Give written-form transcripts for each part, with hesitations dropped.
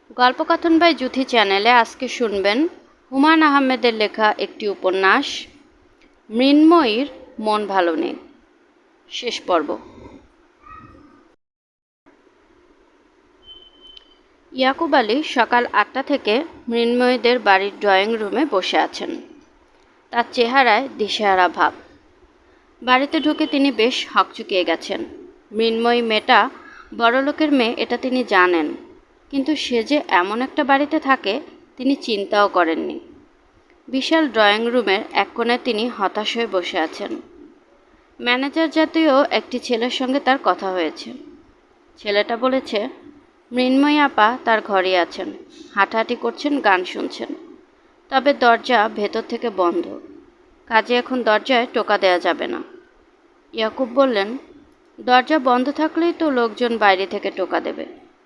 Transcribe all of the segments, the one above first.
গল্পকথন by Juthi চ্যানেলে আজকে শুনবেন হুমায়ূন আহমেদের লেখা একটি উপন্যাস মৃন্ময়ীর মন ভালো নেই। শেষ পর্ব। ইয়াকুব আলী সকাল 8টা থেকে মৃন্ময়ীদের বাড়ির ড্রয়িং রুমে বসে আছেন। তার চেহারায় দিশেহারা ভাব। বাড়িতে ঢুকে তিনি বেশ হকচকিয়ে গেছেন। মৃন্ময়ী মেয়েটা বড়লোকের মেয়ে এটা তিনি জানেন, কিন্তু সে যে এমন একটা বাড়িতে থাকে তিনি চিন্তাও করেননি। বিশাল ড্রয়িং রুমের এক কোণে তিনি হতাশ হয়ে বসে আছেন। ম্যানেজার জাতীয় একটি ছেলের সঙ্গে তার কথা হয়েছে। ছেলেটা বলেছে মৃন্ময়ী আপা তার ঘরে আছেন, হাঁটাহাঁটি করছেন, গান শুনছেন, তবে দরজা ভেতর থেকে বন্ধ, কাজে এখন দরজায় টোকা দেয়া যাবে না। ইয়াকুব বললেন, দরজা বন্ধ থাকলেই তো লোকজন বাইরে থেকে টোকা দেবে,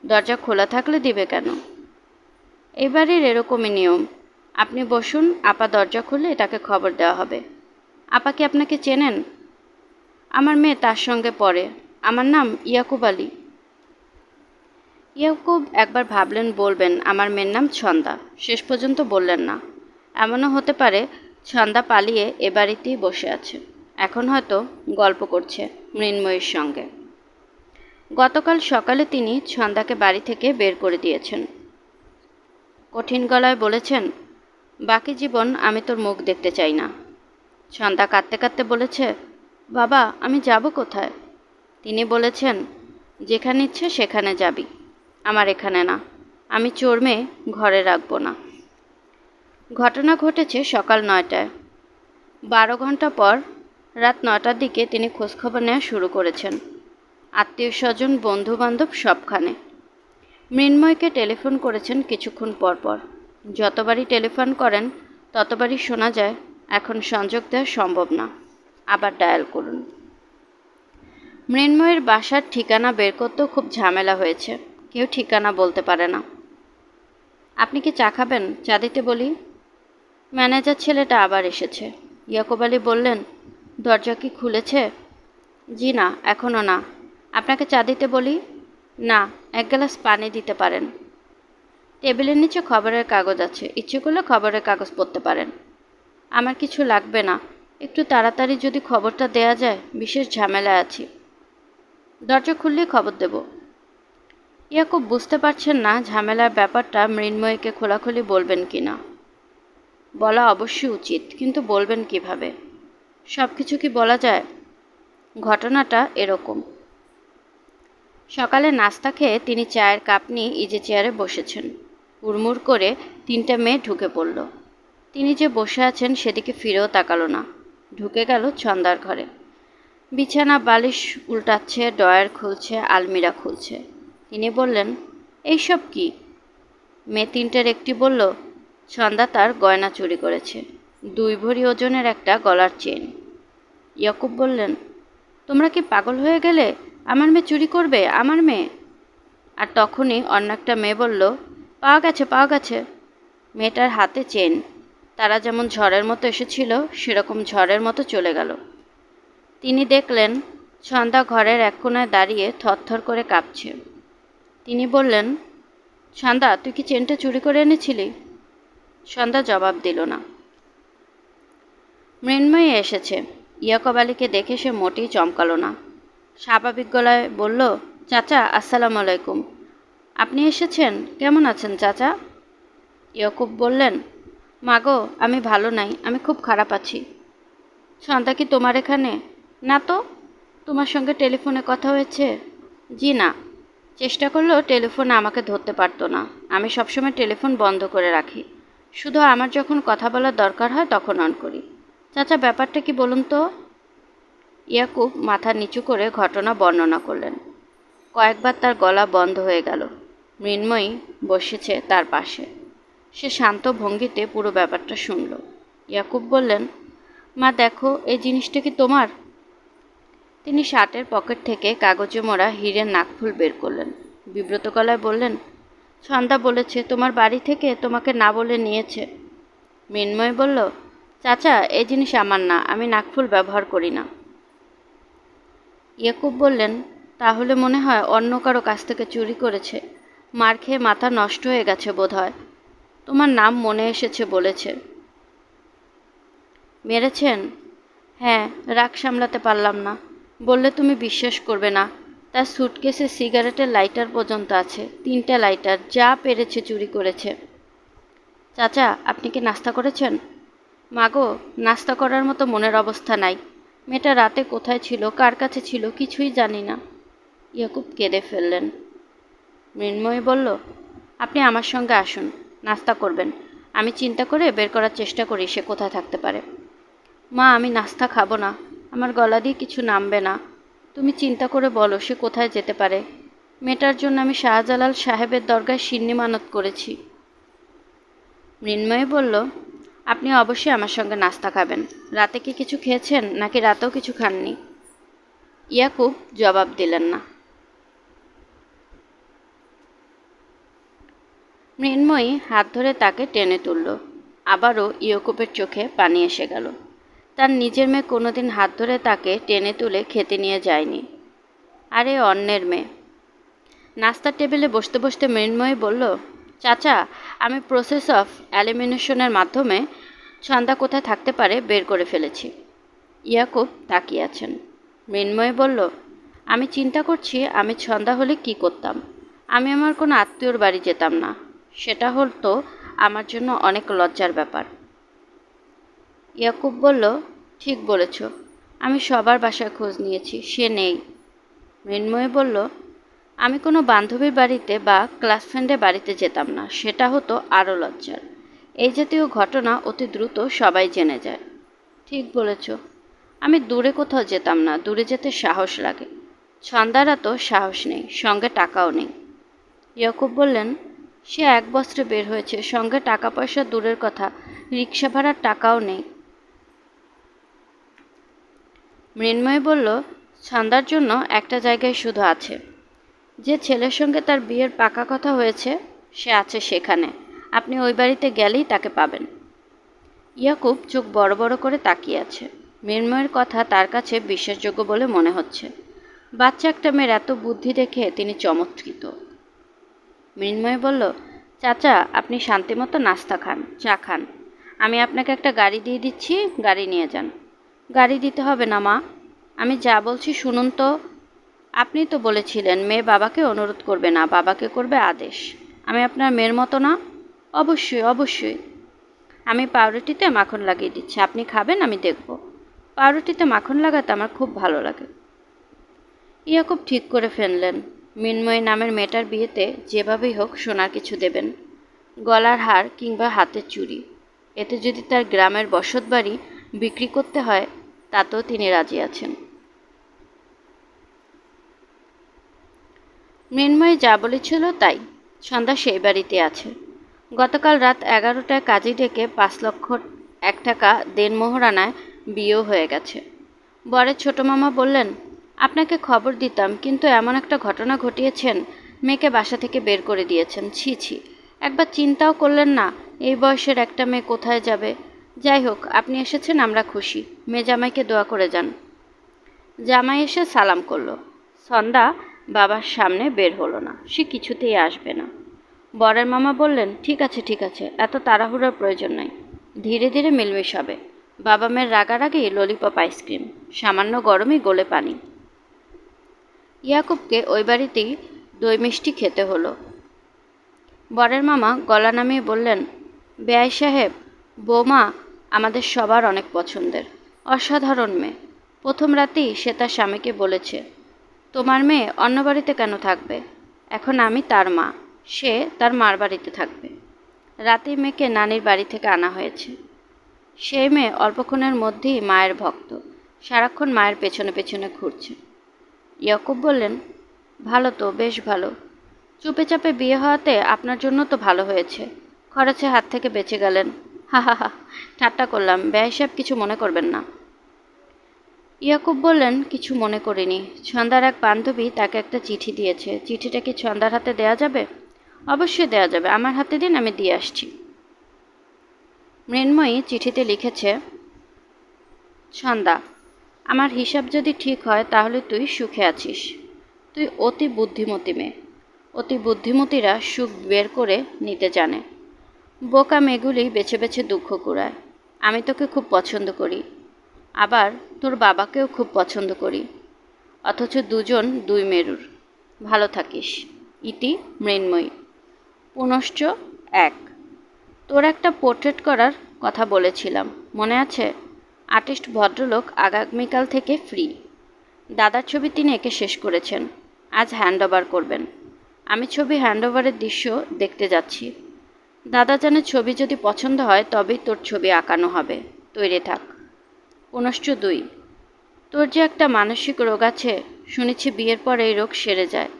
দরজা খোলা থাকলে দিবে কেন? এই বাড়ির এরকমই নিয়ম। আপনি বসুন, আপা দরজা খুললে তাকে খবর দেওয়া হবে। আপা কি আপনাকে চেনেন? আমার মেয়ে তার সঙ্গে পড়ে, আমার নাম ইয়াকুব আলী। ইয়াকুব একবার ভাবলেন বলবেন আমার মেয়ের নাম ছন্দা, শেষ পর্যন্ত বললেন না। এমনও হতে পারে ছন্দা পালিয়ে এ বাড়িতেই বসে আছে, এখন হয়তো গল্প করছে মৃন্ময়ীর সঙ্গে। গতকাল সকালে তিনি ছন্দাকে বাড়ি থেকে বের করে দিয়েছেন। কঠিন গলায় বলেছেন, বাকি জীবন আমি তোর মুখ দেখতে চাই না। ছন্দা কাঁদতে কাঁদতে বলেছে, বাবা আমি যাব কোথায়? তিনি বলেছেন, যেখানে ইচ্ছে সেখানে যাবি, আমার এখানে না, আমি চোর মেয়ে ঘরে রাখবো না। ঘটনা ঘটেছে সকাল 9টায়। 12 ঘন্টা পর রাত 9টার দিকে তিনি খোঁজখবর নেওয়া শুরু করেছেন। আত্মীয় স্বজন, বন্ধু বান্ধব সবখানে। মৃন্ময়কে টেলিফোন করেছেন কিছুক্ষণ পর পর। যতবারই টেলিফোন করেন ততবারই শোনা যায় এখন সংযোগ দেওয়া সম্ভব না, আবার ডায়াল করুন। মৃন্ময়ের বাসার ঠিকানা বের করতেও খুব ঝামেলা হয়েছে, কেউ ঠিকানা বলতে পারে না। আপনি কি চা খাবেন? চা দিতে বলি? ম্যানেজার ছেলেটা আবার এসেছে। ইয়াকুব আলী বললেন, দরজা কি খুলেছে? জি না, এখনও না। আপনাকে চা দিতে বলি? না, এক গ্লাস পানি দিতে পারেন। টেবিলের নিচে খবরের কাগজ আছে, ইচ্ছে করলে খবরের কাগজ পড়তে পারেন। আমার কিছু লাগবে না, একটু তাড়াতাড়ি যদি খবরটা দেয়া যায়, বিশেষ ঝামেলায় আছি। দরজা খুললেই খবর দেব। ইয়াকুব বুঝতে পারছেন না ঝামেলার ব্যাপারটা মৃন্ময়ীকে খোলাখুলি বলবেন কি না। বলা অবশ্যই উচিত, কিন্তু বলবেন কিভাবে? সব কিছু কি বলা যায়? ঘটনাটা এরকম। সকালে নাস্তা খেয়ে তিনি চায়ের কাপ নিয়ে ইজি চেয়ারে বসেছেন। হুড়মুড় করে 3টে মেয়ে ঢুকে পড়ল। তিনি যে বসে আছেন সেদিকে ফিরেও তাকালো না, ঢুকে গেল ছন্দার ঘরে। বিছানা বালিশ উল্টাচ্ছে, ড্রয়ার খুলছে, আলমিরা খুলছে। তিনি বললেন, এইসব কি? মেয়ে 3টের একটি বলল, ছন্দা তার গয়না চুরি করেছে, 2 ভরি ওজনের একটা গলার চেন। ইয়াকুব বললেন, তোমরা কি পাগল হয়ে গেলে? আমার মেয়ে চুরি করবে? আমার মেয়ে? আর তখনই অন্য একটা মেয়ে বলল, পাওয়া গেছে, পাওয়া গেছে। মেয়েটার হাতে চেন। তারা যেমন ঝড়ের মতো এসেছিল সেরকম ঝড়ের মতো চলে গেল। তিনি দেখলেন ছন্দা ঘরের এক কোণায় দাঁড়িয়ে থরথর করে কাঁপছে। তিনি বললেন, ছন্দা তুই কি চেনটা চুরি করে এনেছিলি? ছন্দা জবাব দিল না। মৃন্ময়ী এসেছে। ইয়াকুব আলীকে দেখে সে মোটেই চমকালো না। স্বাভাবিক গলায় বলল, চাচা আসসালামু আলাইকুম। আপনি এসেছেন? কেমন আছেন চাচা? ইয়াকুব বললেন, মাগো আমি ভালো নাই, আমি খুব খারাপ আছি। ছন্দা কি তোমার এখানে? না তো। তোমার সঙ্গে টেলিফোনে কথা হয়েছে? জি না। চেষ্টা করলেও টেলিফোনে আমাকে ধরতে পারতো না। আমি সবসময় টেলিফোন বন্ধ করে রাখি, শুধু আমার যখন কথা বলার দরকার হয় তখন অন করি। চাচা ব্যাপারটা কি বলুন তো? ইয়াকুব মাথা নিচু করে ঘটনা বর্ণনা করলেন। কয়েকবার তার গলা বন্ধ হয়ে গেল। মৃন্ময়ী বসেছে তার পাশে। সে শান্ত ভঙ্গিতে পুরো ব্যাপারটা শুনল। ইয়াকুব বললেন, মা দেখো, এই জিনিসটা কি তোমার? তিনি শার্টের পকেট থেকে কাগজে মোড়া হীরের নাকফুল বের করলেন। বিব্রত গলায় বললেন, ছন্দা বলেছে তোমার বাড়ি থেকে তোমাকে না বলে নিয়েছে। মৃন্ময় বলল, চাচা এই জিনিস আমার না, আমি নাকফুল ব্যবহার করি না। ইয়াকুব বললেন, তাহলে মনে হয় অন্য কারো কাছ থেকে চুরি করেছে। মার খেয়ে মাথা নষ্ট হয়ে গেছে বোধহয়। তোমার নাম মনে এসেছে বলেছে। মেরেছেন? হ্যাঁ, রাগ সামলাতে পারলাম না। বললে তুমি বিশ্বাস করবে না, তার সুটকেসে সিগারেটের লাইটার পর্যন্ত আছে। 3টা লাইটার, যা পেরেছে চুরি করেছে। চাচা, আপনি কি নাস্তা করেছেন? মাগো, নাস্তা করার মতো মনের অবস্থা নাই। মেয়েটা রাতে কোথায় ছিল, কার কাছে ছিল, কিছুই জানি না। ইয়াকুব কেঁদে ফেললেন। মৃন্ময়ী বলল, আপনি আমার সঙ্গে আসুন, নাস্তা করবেন। আমি চিন্তা করে বের করার চেষ্টা করি সে কোথায় থাকতে পারে। মা, আমি নাস্তা খাবো না, আমার গলা দিয়ে কিছু নামবে না। তুমি চিন্তা করে বলো সে কোথায় যেতে পারে। মেয়েটার জন্য আমি শাহজালাল সাহেবের দরগায় সিন্নি মানত করেছি। মৃন্ময়ী বলল, আপনি অবশ্যই আমার সঙ্গে নাস্তা খাবেন। রাতে কি কিছু খেয়েছেন নাকি রাতেও কিছু খাননি? ইয়াকুব জবাব দিলেন না। মৃন্ময়ী হাত ধরে তাকে টেনে তুলল। আবারও ইয়াকুবের চোখে পানি এসে গেল। তার নিজের মেয়ে কোনোদিন হাত ধরে তাকে টেনে তুলে খেতে নিয়ে যায়নি, আরে অন্যের মেয়ে। নাস্তার টেবিলে বসতে বসতে মৃন্ময়ী বলল, চাচা, আমি প্রসেস অফ এলিমিনেশনের মাধ্যমে ছন্দা কোথায় থাকতে পারে বের করে ফেলেছি। ইয়াকুব তাকিয়ে আছেন। মৃন্ময়ী বলল, আমি চিন্তা করছি আমি ছন্দা হলে কি করতাম। আমি আমার কোনো আত্মীয়র বাড়ি যেতাম না, সেটা হতো আমার জন্য অনেক লজ্জার ব্যাপার। ইয়াকুব বলল, ঠিক বলেছ, আমি সবার বাসায় খোঁজ নিয়েছি, সে নেই। মৃন্ময়ী বলল, আমি কোনো বান্ধবীর বাড়িতে বা ক্লাস ফ্রেন্ডের বাড়িতে যেতাম না, সেটা হতো আরও লজ্জার। এই জাতীয় ঘটনা অতি দ্রুত সবাই জেনে যায়। ঠিক বলেছ, আমি দূরে কোথাও যেতাম না, দূরে যেতে সাহস লাগে। ছন্দারা তো সাহস নেই, সঙ্গে টাকাও নেই। ইয়াকুব বললেন, সে 1 বছরে বের হয়েছে, সঙ্গে টাকা পয়সা দূরের কথা, রিক্সা ভাড়ার টাকাও নেই। মৃন্ময়ী বলল, ছন্দার জন্য একটা জায়গায় শুধু আছে, যে ছেলের সঙ্গে তার বিয়ের পাকা কথা হয়েছে সে আছে সেখানে। আপনি ওই বাড়িতে গেলেই তাকে পাবেন। ইয়াকুব চোখ বড় বড় করে তাকিয়ে আছে। মৃন্ময়ের কথা তার কাছে বিশ্বাসযোগ্য বলে মনে হচ্ছে। বাচ্চা একটা মেয়ের এত বুদ্ধি দেখে তিনি চমৎকৃত। মৃন্ময় বলল, চাচা, আপনি শান্তিমতো নাস্তা খান, চা খান। আমি আপনাকে একটা গাড়ি দিয়ে দিচ্ছি, গাড়ি নিয়ে যান। গাড়ি দিতে হবে না মা, আমি যা বলছি শুনুন তো। আপনি তো বলেছিলেন মেয়ে বাবাকে অনুরোধ করবে না, বাবাকে করবে আদেশ। আমি আপনার মেয়ের মতো না? অবশ্যই অবশ্যই। আমি পাউরুটিতে মাখন লাগিয়ে দিচ্ছি, আপনি খাবেন, আমি দেখব। পাউরুটিতে মাখন লাগাতে আমার খুব ভালো লাগে। ইয়াকুব ঠিক করে ফেললেন, মৃন্ময়ী নামের মেয়েটার বিয়েতে যেভাবেই হোক সোনার কিছু দেবেন, গলার হার কিংবা হাতের চুড়ি। এতে যদি তার গ্রামের বসত বাড়ি বিক্রি করতে হয় তাতেও তিনি রাজি আছেন। মৃন্ময়ী যা বলেছিল তাই, সন্ধ্যা সেই বাড়িতে আছে। গতকাল রাত 11টায় কাজী ডেকে 5,01,000 টাকা দেনমোহরানায় বিয়েও হয়ে গেছে। বরের ছোট মামা বললেন, আপনাকে খবর দিতাম, কিন্তু এমন একটা ঘটনা ঘটিয়েছেন, মেয়েকে বাসা থেকে বের করে দিয়েছেন। ছি ছি, একবার চিন্তাও করলেন না এই বয়সের একটা মেয়ে কোথায় যাবে। যাই হোক, আপনি এসেছেন, আমরা খুশি। মেয়ে জামাইকে দোয়া করে যান। জামাই এসে সালাম করলো। সন্ধ্যা বাবার সামনে বের হলো না, সে কিছুতেই আসবে না। বরের মামা বললেন, ঠিক আছে ঠিক আছে, এত তাড়াহুড়োর প্রয়োজন নাই, ধীরে ধীরে মিলমিশ হবে। বাবা মেয়ের রাগারাগি ললিপপ আইসক্রিম, সামান্য গরমই গোলে পানি। ইয়াকুবকে ওই বাড়িতেই দই মিষ্টি খেতে হলো। বরের মামা গলা নামিয়ে বললেন, বেয়াই সাহেব, বৌমা আমাদের সবার অনেক পছন্দের, অসাধারণ মেয়ে। প্রথম রাতেই সে তার স্বামীকে বলেছে, তোমার মেয়ে অন্য বাড়িতে কেন থাকবে, এখন আমি তার মা, সে তার মার বাড়িতে থাকবে। রাতেই মেয়েকে নানির বাড়ি থেকে আনা হয়েছে। সেই মেয়ে অল্পক্ষণের মধ্যেই মায়ের ভক্ত, সারাক্ষণ মায়ের পেছনে পেছনে ঘুরছে। ইয়াকুব বললেন, ভালো তো, বেশ ভালো। চুপে চাপে বিয়ে হওয়াতে আপনার জন্য তো ভালো হয়েছে, খরচে হাত থেকে বেঁচে গেলেন। হা হা হা, ঠাট্টা করলাম, বেয়াই সাহেব কিছু মনে করবেন না। ইয়াকুব বললেন, কিছু মনে করিনি। ছন্দার এক বান্ধবী তাকে একটা চিঠি দিয়েছে, চিঠিটা কি ছন্দার হাতে দেয়া যাবে? অবশ্যই দেয়া যাবে, আমার হাতে দিন, আমি দিয়ে আসছি। মৃন্ময়ী চিঠিতে লিখেছে, ছন্দা, আমার হিসাব যদি ঠিক হয় তাহলে তুই সুখে আছিস। তুই অতি বুদ্ধিমতী মেয়ে, অতি বুদ্ধিমতীরা সুখ বের করে নিতে জানে, বোকা মেয়েগুলি বেছে বেছে দুঃখ কুড়ায়। আমি তোকে খুব পছন্দ করি, আবার তোর বাবাকেও খুব পছন্দ করি, অথচ দুজন দুই মেরুর। ভালো থাকিস। ইতি মৃন্ময়ী। পুনশ্চ 1। তোর একটা পোর্ট্রেট করার কথা বলেছিলাম, মনে আছে? আর্টিস্ট ভদ্রলোক আগামীকাল থেকে ফ্রি। দাদার ছবি তিনি এঁকে শেষ করেছেন, আজ হ্যান্ডওভার করবেন। আমি ছবি হ্যান্ডওভারের দৃশ্য দেখতে যাচ্ছি। দাদা জানে ছবি যদি পছন্দ হয় তবেই তোর ছবি আঁকানো হবে, তৈরি থাক। পুনশ্চ 2। তোর যে একটা মানসিক রোগ আছে, শুনেছি বিয়ের পর এই রোগ সেরে যায়।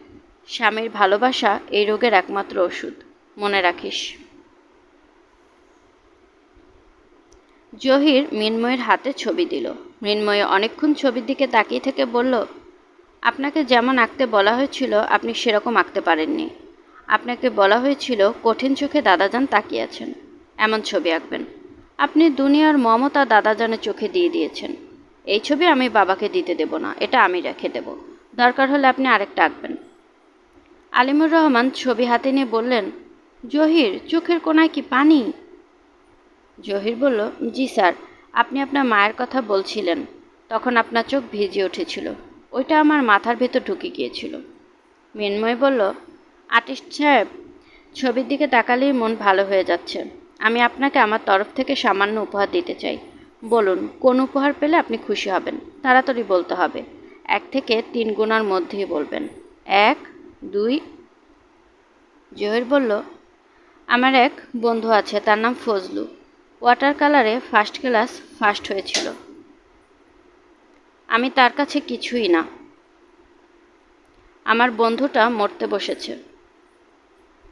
স্বামীর ভালোবাসা এই রোগের একমাত্র ওষুধ, মনে রাখিস। জহির মৃন্ময়ের হাতে ছবি দিল। মৃন্ময়ী অনেকক্ষণ ছবির দিকে তাকিয়ে থেকে বলল, আপনাকে যেমন আঁকতে বলা হয়েছিল আপনি সেরকম আঁকতে পারেননি। আপনাকে বলা হয়েছিল কঠিন চোখে দাদাজান তাকিয়ে আছেন, এমন ছবি আঁকবেন। আপনি দুনিয়ার মমতা দাদাজানের চোখে দিয়ে দিয়েছেন। এই ছবি আমি বাবাকে দিতে দেব না, এটা আমি রেখে দেব, দরকার হলে আপনি আরেকটা আঁকবেন। আলিমুর রহমান ছবি হাতে নিয়ে বললেন, জহির, চোখের কোণায় কি পানি? জহির বলল, জি স্যার, আপনি আপনার মায়ের কথা বলছিলেন, তখন আপনার চোখ ভিজে উঠেছিল, ওইটা আমার মাথার ভেতর ঢুকে গিয়েছিল। মৃন্ময় বলল, আর্টিস্ট সাহেব, ছবির দিকে তাকালেই মন ভালো হয়ে যাচ্ছে। আমি আপনাকে আমার তরফ থেকে সামান্য উপহার দিতে চাই। বলুন, কোন উপহার পেলে আপনি খুশি হবেন? তাড়াতাড়ি বলতে হবে, 1 থেকে 3 গুণার মধ্যেই বলবেন। 1, 2। জহির বলল, আমার এক বন্ধু আছে, তার নাম ফজলু। ওয়াটার কালারে ফার্স্ট ক্লাস ফার্স্ট হয়েছিল। আমি তার কাছে কিছুই না। আমার বন্ধুটা মরতে বসেছে।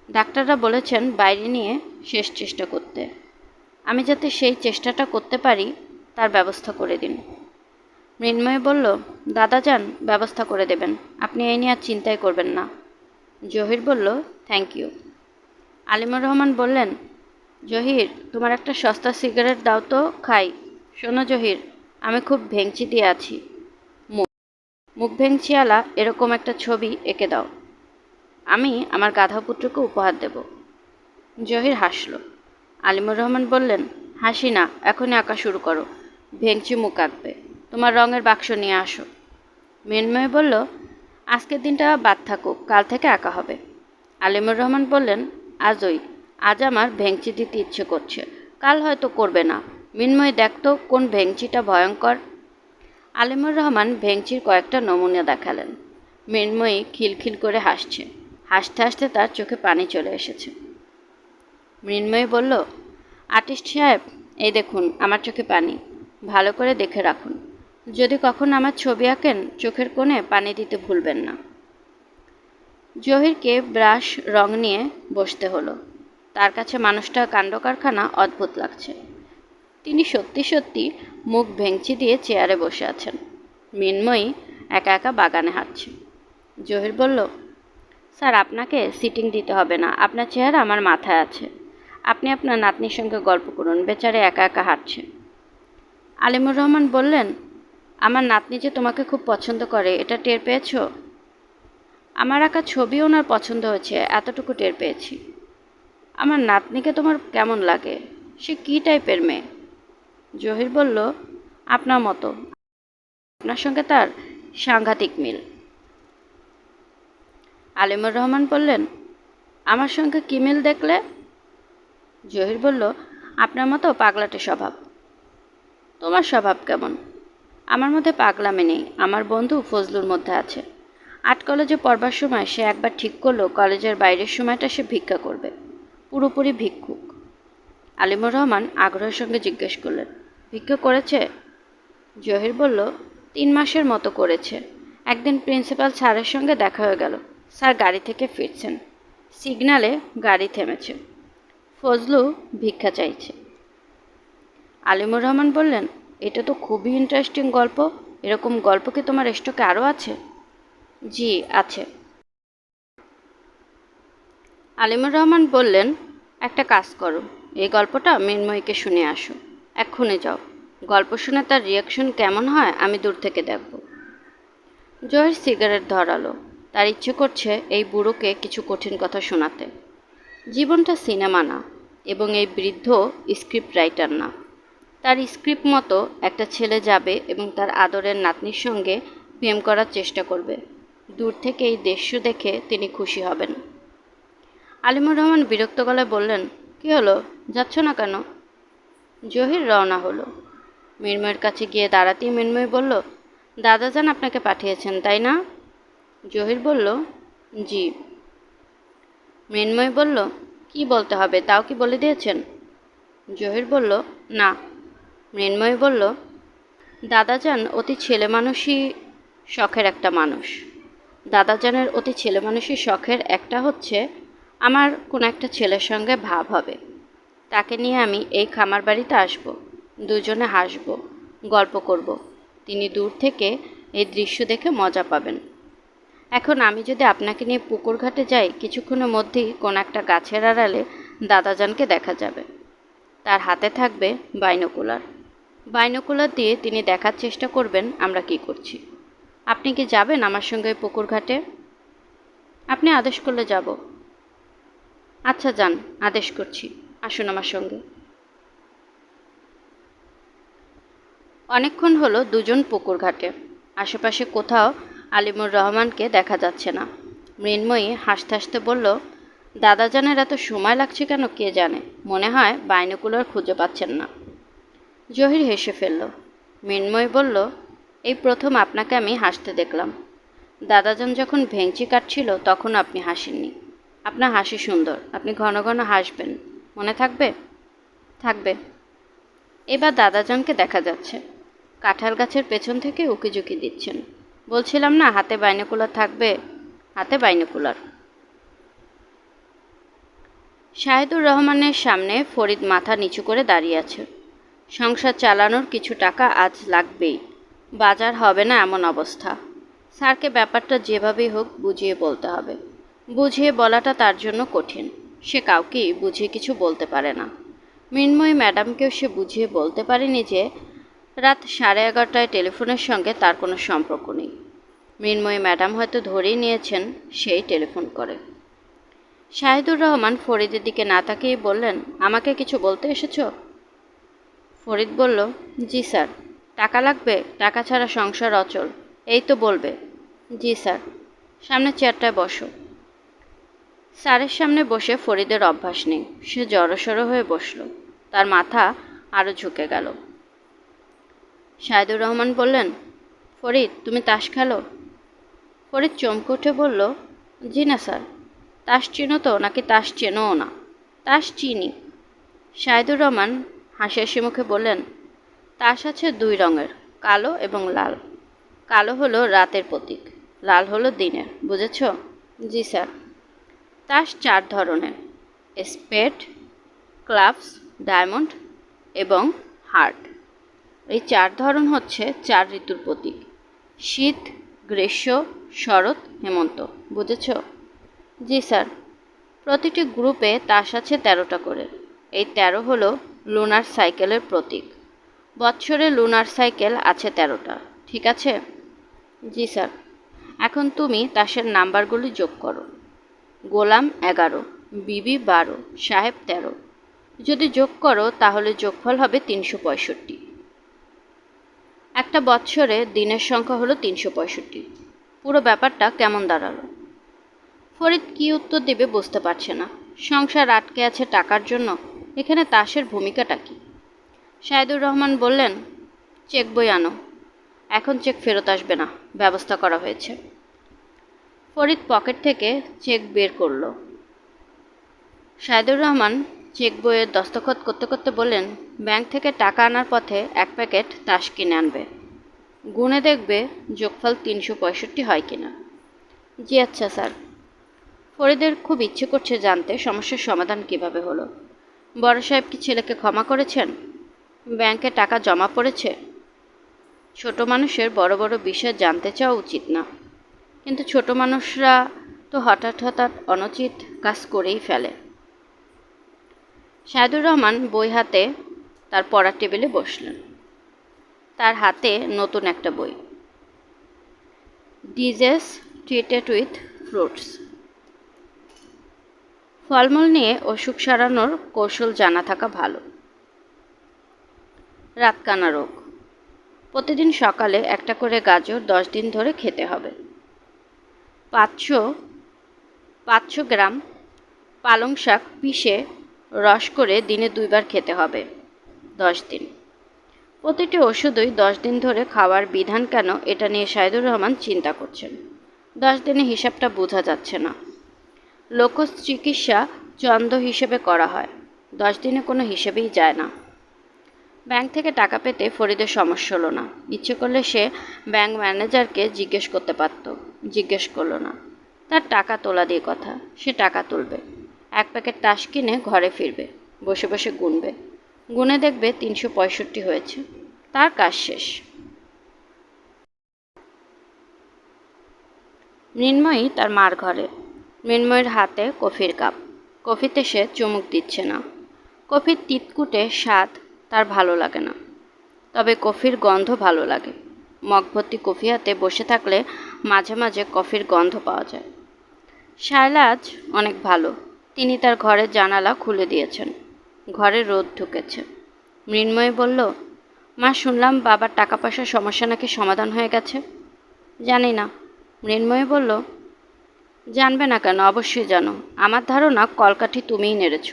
ডাক্তাররা বলেছেন বাইরে নিয়ে শেষ চেষ্টা করতে। আমি যাতে সেই চেষ্টাটা করতে পারি তার ব্যবস্থা করে দিন। মৃন্ময় বলল, দাদাজান ব্যবস্থা করে দেবেন, আপনি এই নিয়ে আর চিন্তাই করবেন না। জহির বলল, থ্যাংক ইউ। আলিমুর রহমান বললেন, জহির, তোমার একটা সস্তা সিগারেট দাও তো খাই। শোনো জহির, আমি খুব ভেঙচি দিয়ে আছি, মুখ ভেঙচিওয়ালা এরকম একটা ছবি এঁকে দাও, আমি আমার গাধাপুত্রকে উপহার দেব। জহির হাসল। আলিমুর রহমান বললেন, হাসি না, এখনই আঁকা শুরু করো, ভেঙচি মুখ আঁকবে। তোমার রঙের বাক্স নিয়ে আসো। মৃন্ময় বলল, আজকের দিনটা বাদ থাকুক, কাল থেকে আঁকা হবে। আলিমুর রহমান বললেন, আজ আমার ভেঙচি দিতে ইচ্ছে করছে, কাল হয়তো করবে না। মৃন্ময়, দেখতো কোন ভেঙচিটা ভয়ঙ্কর। আলিমুর রহমান ভেঙচির কয়েকটা নমুনা দেখালেন। মৃন্ময়ী খিলখিল করে হাসছে, হাসতে হাসতে তার চোখে পানি চলে এসেছে। মৃন্ময়ী বলল, আর্টিস্ট সাহেব, এই দেখুন আমার চোখে পানি, ভালো করে দেখে রাখুন। যদি কখনো আমার ছবি আঁকেন চোখের কোণে পানি দিতে ভুলবেন না। জহিরকে ব্রাশ রং নিয়ে বসতে হলো। তার কাছে মানুষটা কাণ্ডকারখানা অদ্ভুত লাগছে। তিনি সত্যি সত্যি মুখ ভেঙচি দিয়ে চেয়ারে বসে আছেন। মৃন্ময়ী একা একা বাগানে হাঁটছে। জহির বলল, স্যার, আপনাকে সিটিং দিতে হবে না, আপনার চেহারা আমার মাথায় আছে। আপনি আপনার নাতনির সঙ্গে গল্প করুন, বেচারে একা একা হাঁটছে। আলিমুর রহমান বললেন, আমার নাতনি যে তোমাকে খুব পছন্দ করে, এটা টের পেয়েছ? আমার আঁকা ছবি ওনার পছন্দ হয়েছে, এতটুকু টের পেয়েছি। আমার নাতনিকে তোমার কেমন লাগে? সে কী টাইপের মেয়ে? জহির বলল, আপনার মতো, আপনার সঙ্গে তার সাংঘাতিক মিল। আলিমুর রহমান বললেন, আমার সঙ্গে কী মিল দেখলে? জহির বলল, আপনার মতো পাগলাটে স্বভাব। তোমার স্বভাব কেমন? আমার মধ্যে পাগলামি নেই, আমার বন্ধু ফজলুর মধ্যে আছে। 8 কলেজে পড়বার সময় সে একবার ঠিক করলো কলেজের বাইরের সময়টা সে ভিক্ষা করবে, পুরোপুরি ভিক্ষুক। আলিমুর রহমান আগ্রহের সঙ্গে জিজ্ঞেস করলেন, ভিক্ষা করেছে? জহির বলল, 3 মাসের মতো করেছে। একদিন প্রিন্সিপাল স্যারের সঙ্গে দেখা হয়ে গেল। স্যার গাড়ি থেকে ফিরছেন, সিগন্যালে গাড়ি থেমেছে, ফজলু ভিক্ষা চাইছে। আলিমুর রহমান বললেন, এটা তো খুবই ইন্টারেস্টিং গল্প। এরকম গল্প কি তোমার স্টকে আরও আছে? জি আছে। আলিমুর রহমান বললেন, একটা কাজ করো, এই গল্পটা মৃন্ময়ীকে শুনে আসো, এক্ষুনি যাও। গল্প শুনে তার রিয়াকশন কেমন হয় আমি দূর থেকে দেখব। জহির সিগারেট ধরালো। তার ইচ্ছে করছে এই বুড়োকে কিছু কঠিন কথা শোনাতে। জীবনটা সিনেমা না, এবং এই বৃদ্ধ স্ক্রিপ্ট রাইটার না। তার স্ক্রিপ্ট মতো একটা ছেলে যাবে এবং তার আদরের নাতনির সঙ্গে প্রেম করার চেষ্টা করবে। দূর থেকে এই দৃশ্য দেখে তিনি খুশি হবেন। আলিমুর রহমান বিরক্ত গলায় বললেন, কী হলো, যাচ্ছ না কেন? জহির রওনা হলো। মৃন্ময়ের কাছে গিয়ে দাঁড়াতেই মৃন্ময় বলল, দাদাজান আপনাকে পাঠিয়েছেন, তাই না? জহির বলল, জি। মৃন্ময় বলল, কি বলতে হবে তাও কি বলে দিয়েছেন? জহির বলল, না। মৃন্ময় বলল, দাদাজান অতি ছেলেমানুষই শখের একটা মানুষ। দাদাজানের অতি ছেলেমানুষই শখের একটা হচ্ছে আমার কোনো একটা ছেলের সঙ্গে ভাব হবে। তাকে নিয়ে আমি এই খামার বাড়িতে আসব, দুজনে হাসব, গল্প করব। তিনি দূর থেকে এই দৃশ্য দেখে মজা পাবেন। এখন আমি যদি আপনাকে নিয়ে পুকুর ঘাটে যাই, কিছুক্ষণের মধ্যেই কোনো একটা গাছের আড়ালে দাদাজানকে দেখা যাবে। তার হাতে থাকবে বাইনোকুলার। বাইনোকুলার দিয়ে তিনি দেখার চেষ্টা করবেন আমরা কি করছি। আপনি কি যাবেন আমার সঙ্গে পুকুর ঘাটে? আপনি আদেশ করলে যাব। আচ্ছা যান, আদেশ করছি, আসুন আমার সঙ্গে। অনেকক্ষণ হলো দুজন পুকুর ঘাটে। আশেপাশে কোথাও আলিমুর রহমানকে দেখা যাচ্ছে না। মৃন্ময়ী হাসতে হাসতে বলল, দাদাজানের এত সময় লাগছে কেন কে জানে, মনে হয় বাইনোকুলার খুঁজে পাচ্ছেন না। জহির হেসে ফেলল। মৃন্ময় বলল, এই প্রথম আপনাকে আমি হাসতে দেখলাম। দাদাজান যখন ভেঙচি কাটছিল তখন আপনি হাসেননি। আপনার হাসি সুন্দর, আপনি ঘন ঘন হাসবেন, মনে থাকবে? থাকবে। এবার দাদাজানকে দেখা যাচ্ছে, কাঁঠাল গাছের পেছন থেকে উকিঝুঁকি দিচ্ছেন। বলছিলাম না হাতে বাইনোকুলার থাকবে, হাতে বাইনোকুলার। শাহিদুর রহমানের সামনে ফরিদ মাথা নিচু করে দাঁড়িয়ে আছে। সংসার চালানোর কিছু টাকা আজ লাগবেই, বাজার হবে না এমন অবস্থা। স্যারকে ব্যাপারটা যেভাবেই হোক বুঝিয়ে বলতে হবে। বুঝিয়ে বলাটা তার জন্য কঠিন, সে কাউকেই বুঝিয়ে কিছু বলতে পারে না। মৃন্ময়ী ম্যাডামকেও সে বুঝিয়ে বলতে পারেনি যে রাত 11:30টায় টেলিফোনের সঙ্গে তার কোনো সম্পর্ক নেই। মৃন্ময়ী ম্যাডাম হয়তো ধরেই নিয়েছেন সেই টেলিফোন করে। শাহিদুর রহমান ফরিদের দিকে না তাকিয়ে বললেন, আমাকে কিছু বলতে এসেছো? ফরিদ বলল, জি স্যার। টাকা লাগবে? টাকা ছাড়া সংসার অচল, এই তো বলবে। জি স্যার। সামনে চেয়ারটায় বসো। স্যারের সামনে বসে ফরিদের অভ্যাস নেই, সে জড়সড় হয়ে বসল। তার মাথা আরও ঝুঁকে গেল। শাহিদুর রহমান বললেন, ফরিদ তুমি তাস খেলো? ফরিদ চমকে উঠে বলল, জি না স্যার। তাস চিনো তো, নাকি তাস চেনোও না? তাস চিনি। শাহিদুর রহমান হাসি হাসি মুখে বললেন, তাস আছে দুই রঙের, কালো এবং লাল। কালো হলো রাতের প্রতীক, লাল হলো দিনের, বুঝেছ? জি স্যার। তাস 4 ধরনের, স্পেড, ক্লাবস, ডায়মন্ড এবং হার্ট। এই 4 ধরন হচ্ছে 4 ঋতুর প্রতীক, শীত, গ্রীষ্ম, শরৎ, হেমন্ত, বুঝেছ? জি স্যার। প্রতিটি গ্রুপে তাস আছে 13টা করে। এই 13 হলো লুনার সাইকেলের প্রতীক। বৎসরে লুনার সাইকেল আছে 13টা, ঠিক আছে? জি স্যার। এখন তুমি তাসের নাম্বারগুলি যোগ করো। গোলাম 11, বিবি 12, সাহেব 13। যদি যোগ করো তাহলে যোগফল হবে 365। একটা বৎসরে দিনের সংখ্যা হলো 365। পুরো ব্যাপারটা কেমন দাঁড়ালো? ফরিদ কী উত্তর দেবে বুঝতে পারছে না। সংসার আটকে আছে টাকার জন্য, এখানে তাসের ভূমিকাটা কী? শাহিদুর রহমান বললেন, চেক বই আনো। এখন চেক ফেরত আসবে না, ব্যবস্থা করা হয়েছে। ফরিদ পকেট থেকে চেক বের করল। শাহিদুর রহমান চেক বইয়ের দস্তখত করতে করতে বললেন, ব্যাংক থেকে টাকা আনার পথে 1 প্যাকেট তাস কিনে আনবে। গুনে দেখবে যোগফল 365 হয় কিনা। জি আচ্ছা স্যার। ফরিদের খুব ইচ্ছে করছে জানতে সমস্যার সমাধান কিভাবে হলো। বড় সাহেব কি ছেলেকে ক্ষমা করেছেন? ব্যাংকে টাকা জমা পড়েছে? ছোট মানুষের বড় বড় বিষয় জানতে চাওয়া উচিত না, কিন্তু ছোট মানুষরা তো হঠাৎ হঠাৎ অনুচিত কাজ করেই ফেলে। শাহিদুর রহমান বই হাতে তার পড়ার টেবিলে বসলেন। তার হাতে নতুন একটা বই, ডিজেস ট্রিটেড উইথ ফ্রুটস। ফলমূল নিয়ে অসুখ সারানোর কৌশল জানা থাকা ভালো। রাতকানা রোগ। প্রতিদিন সকালে একটা করে গাজর 10 দিন ধরে খেতে হবে। 500 গ্রাম পালং শাক পিষে রস করে দিনে 2 বার খেতে হবে 10 দিন। প্রতিটি ওষুধই 10 দিন ধরে খাওয়ার বিধান কেন, এটা নিয়ে শাহিদুর রহমান চিন্তা করছেন। 10 দিনে হিসাবটা বোঝা যাচ্ছে না। লোক চিকিৎসা চন্দ্র হিসেবে করা হয়, 10 দিনে কোনো হিসেবেই যায় না। ব্যাংক থেকে টাকা পেতে ফরিদের সমস্যা হলো না। ইচ্ছে করলে সে ব্যাংক ম্যানেজারকে জিজ্ঞেস করলো না। তার টাকা তোলা দিয়ে কথা, সে টাকা তুলবে, 1 প্যাকেট তাস কিনে ঘরে ফিরবে, বসে বসে গুনে দেখবে 365 হয়েছে, তার কাজ শেষ। মৃন্ময়ী তার মার ঘরে। মৃন্ময়ীর হাতে কফির কাপ। কফিতে সে চুমুক দিচ্ছে না। কফির তিতকুটে স্বাদ তার ভালো লাগে না, তবে কফির গন্ধ ভালো লাগে। মগ ভর্তি কফি হাতে বসে থাকলে মাঝে মাঝে কফির গন্ধ পাওয়া যায়। শায়লা আজ অনেক ভালো। তিনি তার ঘরের জানালা খুলে দিয়েছেন। ঘরে রোদ ঢুকেছে। মৃন্ময়ী বলল, মা, শুনলাম বাবার টাকা পয়সার সমস্যা নাকি সমাধান হয়ে গেছে। জানি না। মৃন্ময়ী বলল, জানবে না কেন, অবশ্যই জানো। আমার ধারণা কলকাঠি তুমিই নেড়েছ।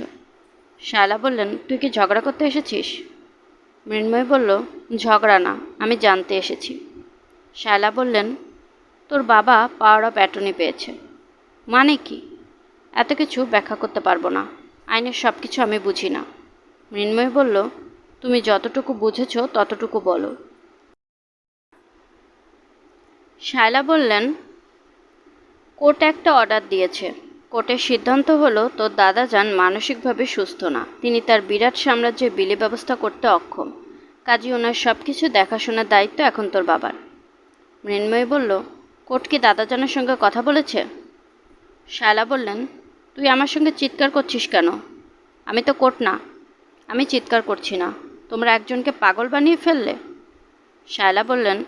শায়লা বললেন, তুই কি ঝগড়া করতে এসেছিস? মৃন্ময়ী বলল, ঝগড়া না, আমি জানতে এসেছি। শায়লা বললেন, তোর বাবা পাওয়ার অফ অ্যাটর্নি পেয়েছে। মানে কি? এত কিছু ব্যাখ্যা করতে পারবো না, আইনের সব কিছু আমি বুঝি না। মৃন্ময়ী বলল, তুমি যতটুকু বুঝেছ ততটুকু বলো। শায়লা বললেন, কোর্ট একটা অর্ডার দিয়েছে। কোর্টের সিদ্ধান্ত হলো তোর দাদাজান মানসিকভাবে সুস্থ না, তিনি তার বিরাট সাম্রাজ্যের বিলি ব্যবস্থা করতে অক্ষম। কাজী ওনার সব কিছু দেখাশোনার দায়িত্ব এখন তোর বাবার। মৃন্ময়ী বলল, কোর্ট কি দাদাজানের সঙ্গে কথা বলেছে? শায়লা বললেন, তুই আমার সঙ্গে চিৎকার করছিস কেন? আমি তো কোর্ট না। আমি চিৎকার করছি না, তোমরা একজনকে পাগল বানিয়ে ফেললে। শায়লা বললেন,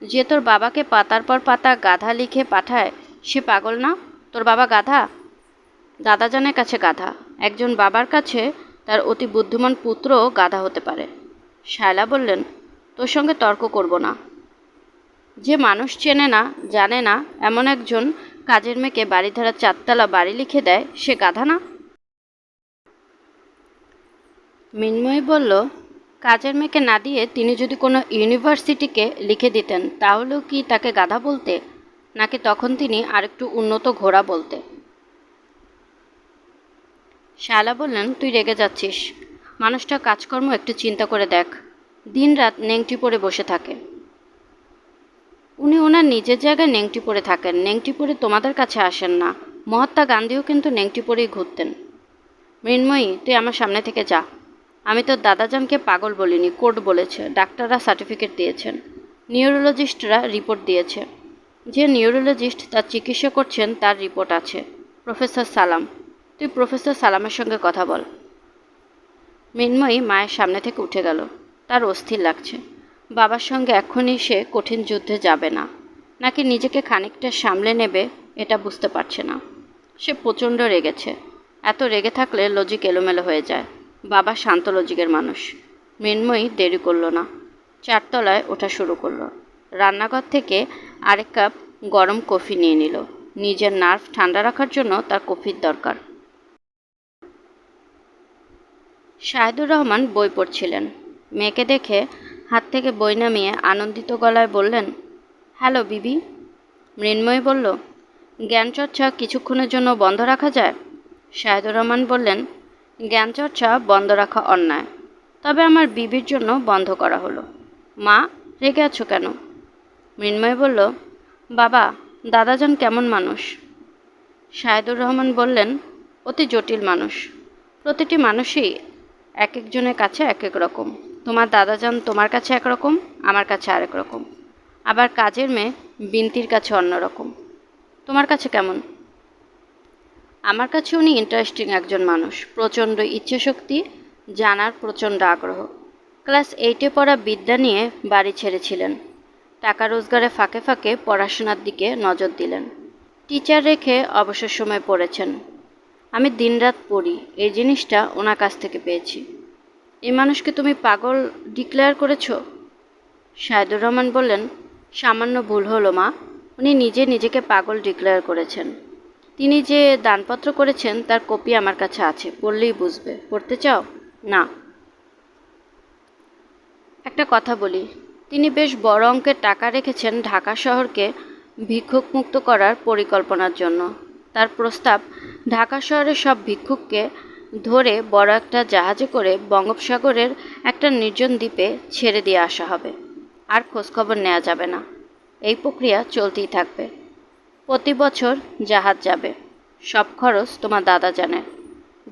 যে তোর বাবাকে পাতার পর পাতা গাধা লিখে পাঠায় সে পাগল না? তোর বাবা গাধা? দাদাজানের কাছে গাধা। একজন বাবার কাছে তার অতি বুদ্ধিমান পুত্রও গাধা হতে পারে। শায়লা বললেন, তোর সঙ্গে তর্ক করব না। যে মানুষ চেনে না, জানে না, এমন একজন কাজের মেয়েকে বাড়িধারা 4তলা বাড়ি লিখে দেয়, সে গাধা না? মৃন্ময়ী বলল, কাজের মেয়েকে না দিয়ে তিনি যদি কোনো ইউনিভার্সিটিকে লিখে দিতেন, তাহলেও কি তাকে গাধা বলতে, নাকি তখন তিনি আরেকটু উন্নত ঘোড়া বলতে? শায়লা বললেন, তুই রেগে যাচ্ছিস। মানুষটার কাজকর্ম একটু চিন্তা করে দেখ। দিনরাত নেংটি পরে বসে থাকে। উনি ওনার নিজের জায়গায় নেংটি পরে থাকেন, নেংটি পরে তোমাদের কাছে আসেন না। মহাত্মা গান্ধীও কিন্তু নেংটি পরেই ঘুরতেন। মৃন্ময়ী, তুই আমার সামনে থেকে যা। আমি তোর দাদাজানকে পাগল বলিনি, কোর্ট বলেছে, ডাক্তাররা সার্টিফিকেট দিয়েছেন, নিউরোলজিস্টরা রিপোর্ট দিয়েছে। যে নিউরোলজিস্ট তার চিকিৎসা করছেন তার রিপোর্ট আছে, প্রফেসর সালাম। তুই প্রফেসর সালামের সঙ্গে কথা বল। মৃন্ময়ী মায়ের সামনে থেকে উঠে গেল। তার অস্থির লাগছে। বাবার সঙ্গে এখনই সে কঠিন যুদ্ধে যাবে না, নাকি নিজেকে খানিকটা সামলে নেবে, এটা বুঝতে পারছে না। সে প্রচণ্ড রেগেছে। এত রেগে থাকলে লজিক এলোমেলো হয়ে যায়। বাবা শান্ত লজিকের মানুষ। মৃন্ময়ী দেরি করল না, 4তলায় ওঠা শুরু করলো। রান্নাঘর থেকে আরেক কাপ গরম কফি নিয়ে নিল। নিজের নার্ভ ঠান্ডা রাখার জন্য তার কফির দরকার। শাহিদুর রহমান বই পড়ছিলেন। মেয়েকে দেখে হাত থেকে বই নামিয়ে আনন্দিত গলায় বললেন, হ্যালো বিবি। মৃন্ময়ী বলল, জ্ঞানচর্চা কিছুক্ষণের জন্য বন্ধ রাখা যায়? শাহিদুর রহমান বললেন, জ্ঞানচর্চা বন্ধ রাখা অন্যায়, তবে আমার বিবির জন্য বন্ধ করা হলো। মা, রেগে আছো কেন? মৃন্ময়ী বলল, বাবা, দাদাজান কেমন মানুষ? শাহিদুর রহমান বললেন, অতি জটিল মানুষ। প্রতিটি মানুষই এক একজনের কাছে এক এক রকম। তোমার দাদাজান তোমার কাছে একরকম, আমার কাছে আরেক রকম। আবার কাজের মেয়ে বিনতির কাছে অন্যরকম। তোমার কাছে কেমন? আমার কাছে উনি ইন্টারেস্টিং একজন মানুষ। প্রচণ্ড ইচ্ছেশক্তি, জানার প্রচণ্ড আগ্রহ। ক্লাস 8-এ পড়া বিদ্যা নিয়ে বাড়ি ছেড়েছিলেন। টাকা রোজগারে ফাঁকে ফাঁকে পড়াশোনার দিকে নজর দিলেন। টিচার রেখে অবসর সময় পড়েছেন। আমি দিনরাত পড়ি, এই জিনিসটা ওনার কাছ থেকে পেয়েছি। এই মানুষকে তুমি পাগল ডিক্লেয়ার করেছো? শাহিদুর রহমান বললেন, সামান্য ভুল হলো মা, উনি নিজেকে পাগল ডিক্লেয়ার করেছেন। তিনি যে দানপত্র করেছেন তার কপি আমার কাছে আছে, পড়লেই বুঝবে। পড়তে চাও? না। একটা কথা বলি, তিনি বেশ বড় অঙ্কের টাকা রেখেছেন ঢাকা শহরকে ভিক্ষুক মুক্ত করার পরিকল্পনার জন্য। তার প্রস্তাব, ঢাকা শহরের সব ভিক্ষুককে ধরে বড় একটা জাহাজে করে বঙ্গোপসাগরের একটা নির্জন দ্বীপে ছেড়ে দিয়ে আসা হবে। আর খোঁজখবর নেওয়া যাবে না। এই প্রক্রিয়া চলতেই থাকবে। প্রতি বছর জাহাজ যাবে। সব খরচ তোমার দাদা জানে।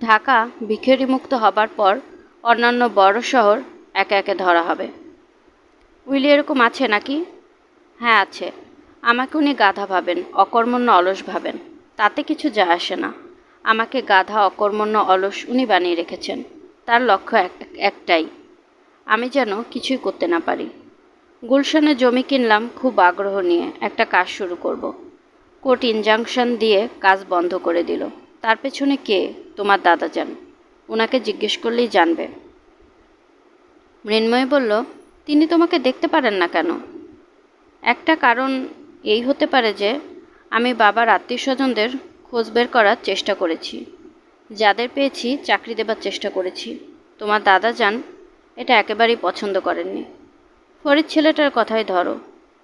ঢাকা ভিখারিমুক্ত হবার পর অন্যান্য বড় শহর একে একে ধরা হবে। উইলি এরকম আছে নাকি? হ্যাঁ আছে। আমাকে উনি গাধা ভাবেন, অকর্মণ্য অলস ভাবেন। তাতে কিছু যায় আসে না। আমাকে গাধা, অকর্মণ্য অলস উনি বানিয়ে রেখেছেন। তার লক্ষ্য একটাই, আমি যেন কিছুই করতে না পারি। গুলশানে জমি কিনলাম খুব আগ্রহ নিয়ে, একটা কাজ শুরু করব। কোর্ট ইনজাংশন দিয়ে কাজ বন্ধ করে দিল। তার পেছনে কে? তোমার দাদা যান, ওনাকে জিজ্ঞেস করলেই জানবে। মৃন্ময়ী বলল, তিনি তোমাকে দেখতে পারেন না কেন? একটা কারণ এই হতে পারে যে আমি বাবার আত্মীয় স্বজনদের খোঁজ বের করার চেষ্টা করেছি। যাদের পেয়েছি চাকরি দেবার চেষ্টা করেছি। তোমার দাদা যান এটা একেবারেই পছন্দ করেননি। ফরিদ ছেলেটার কথাই ধরো,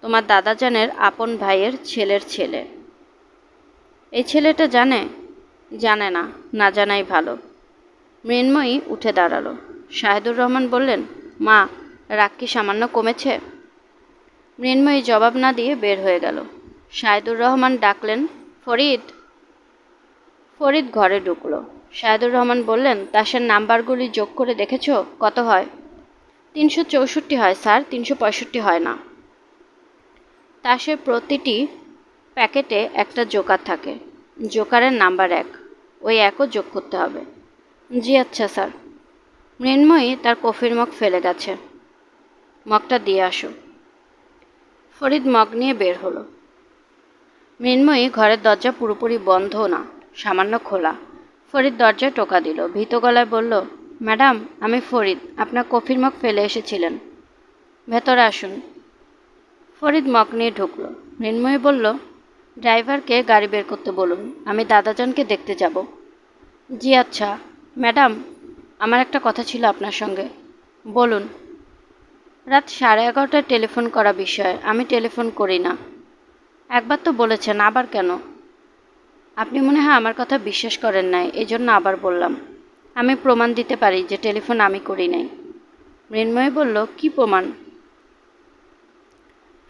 তোমার দাদা জানের আপন ভাইয়ের ছেলের ছেলে। এই ছেলেটা জানে? জানে না, না জানাই ভালো। মৃন্ময়ী উঠে দাঁড়ালো। শাহিদুর রহমান বললেন, মা, রাগ কি সামান্য কমেছে? মৃন্ময়ী জবাব না দিয়ে বের হয়ে গেল। শাহিদুর রহমান ডাকলেন, ফরিদ। ফরিদ ঘরে ঢুকলো। শাহিদুর রহমান বললেন, তাসের নাম্বারগুলি যোগ করে দেখেছ কত হয়? 364 হয় স্যার, 365 হয় না। তাসের প্রতিটি প্যাকেটে একটা জোকার থাকে। জোকারের নাম্বার 1, ওই 1ও যোগ করতে হবে। জি আচ্ছা স্যার। মৃন্ময়ী তার কফির মগ ফেলে গেছে। মগটা দিয়ে আসো। ফরিদ মগ নিয়ে বের হলো। মৃন্ময়ী ঘরের দরজা পুরোপুরি বন্ধ না, সামান্য খোলা। ফরিদ দরজায় টোকা দিল। ভীত গলায় বলল, ম্যাডাম, আমি ফরিদ, আপনার কফির মগ ফেলে এসেছিলেন, ভেতরে আসুন। ফরিদ মগ নিয়ে ঢুকল। মৃন্ময়ী বলল, ড্রাইভারকে গাড়ি বের করতে বলুন, আমি দাদাজানকে দেখতে যাব। জি আচ্ছা। ম্যাডাম, আমার একটা কথা ছিল আপনার সঙ্গে। বলুন। রাত 11:30টায় টেলিফোন করা বিষয়, আমি টেলিফোন করি না। একবার তো বলেছেন, আবার কেন? আপনি মনে হয় আমার কথা বিশ্বাস করেন নাই, এজন্য আবার বললাম। আমি প্রমাণ দিতে পারি যে টেলিফোন আমি করি নাই। মৃন্ময়ী বলল, কি প্রমাণ?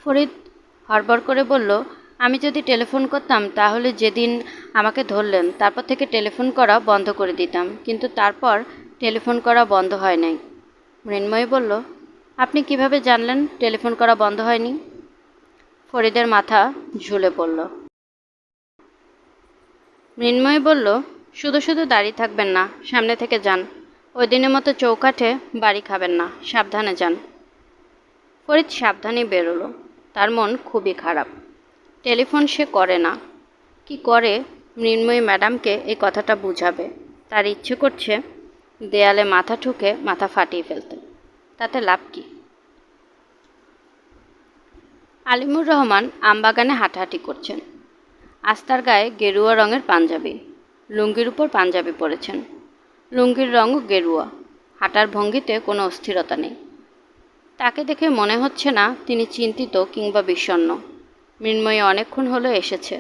ফরিদ হড়বড় করে বলল, আমি যদি টেলিফোন করতাম তাহলে যেদিন আমাকে ধরলেন তারপর থেকে টেলিফোন করা বন্ধ করে দিতাম, কিন্তু তারপর টেলিফোন করা বন্ধ হয় নাই। মৃন্ময়ী বলল, আপনি কিভাবে জানলেন টেলিফোন করা বন্ধ হয়নি? ফরিদের মাথা ঝুলে পড়ল। মৃন্ময়ী বলল, শুধু শুধু দাঁড়িয়ে থাকবেন না, সামনে থেকে যান। ওই দিনের মতো চৌকাঠে বাড়ি খাবেন না, সাবধানে যান। ফরিদ সাবধানে বেরোলো। তার মন খুবই খারাপ। টেলিফোন সে করে না। কি করে মৃন্ময়ী ম্যাডামকে এই কথাটা বুঝাবে? তার ইচ্ছে করছে দেয়ালে মাথা ঠুকে মাথা ফাটিয়ে ফেলতে। তাতে লাভ কি? আলিমুর রহমান আমবাগানে হাঁটাহাঁটি করছেন। আস্তার গায়ে গেরুয়া রঙের পাঞ্জাবি, লুঙ্গির উপর পাঞ্জাবি পরেছেন। লুঙ্গির রঙও গেরুয়া। হাঁটার ভঙ্গিতে কোনো অস্থিরতা নেই। তাকে দেখে মনে হচ্ছে না তিনি চিন্তিত কিংবা বিষণ্ণ। মৃন্ময়ী অনেকক্ষণ হলো এসেছে।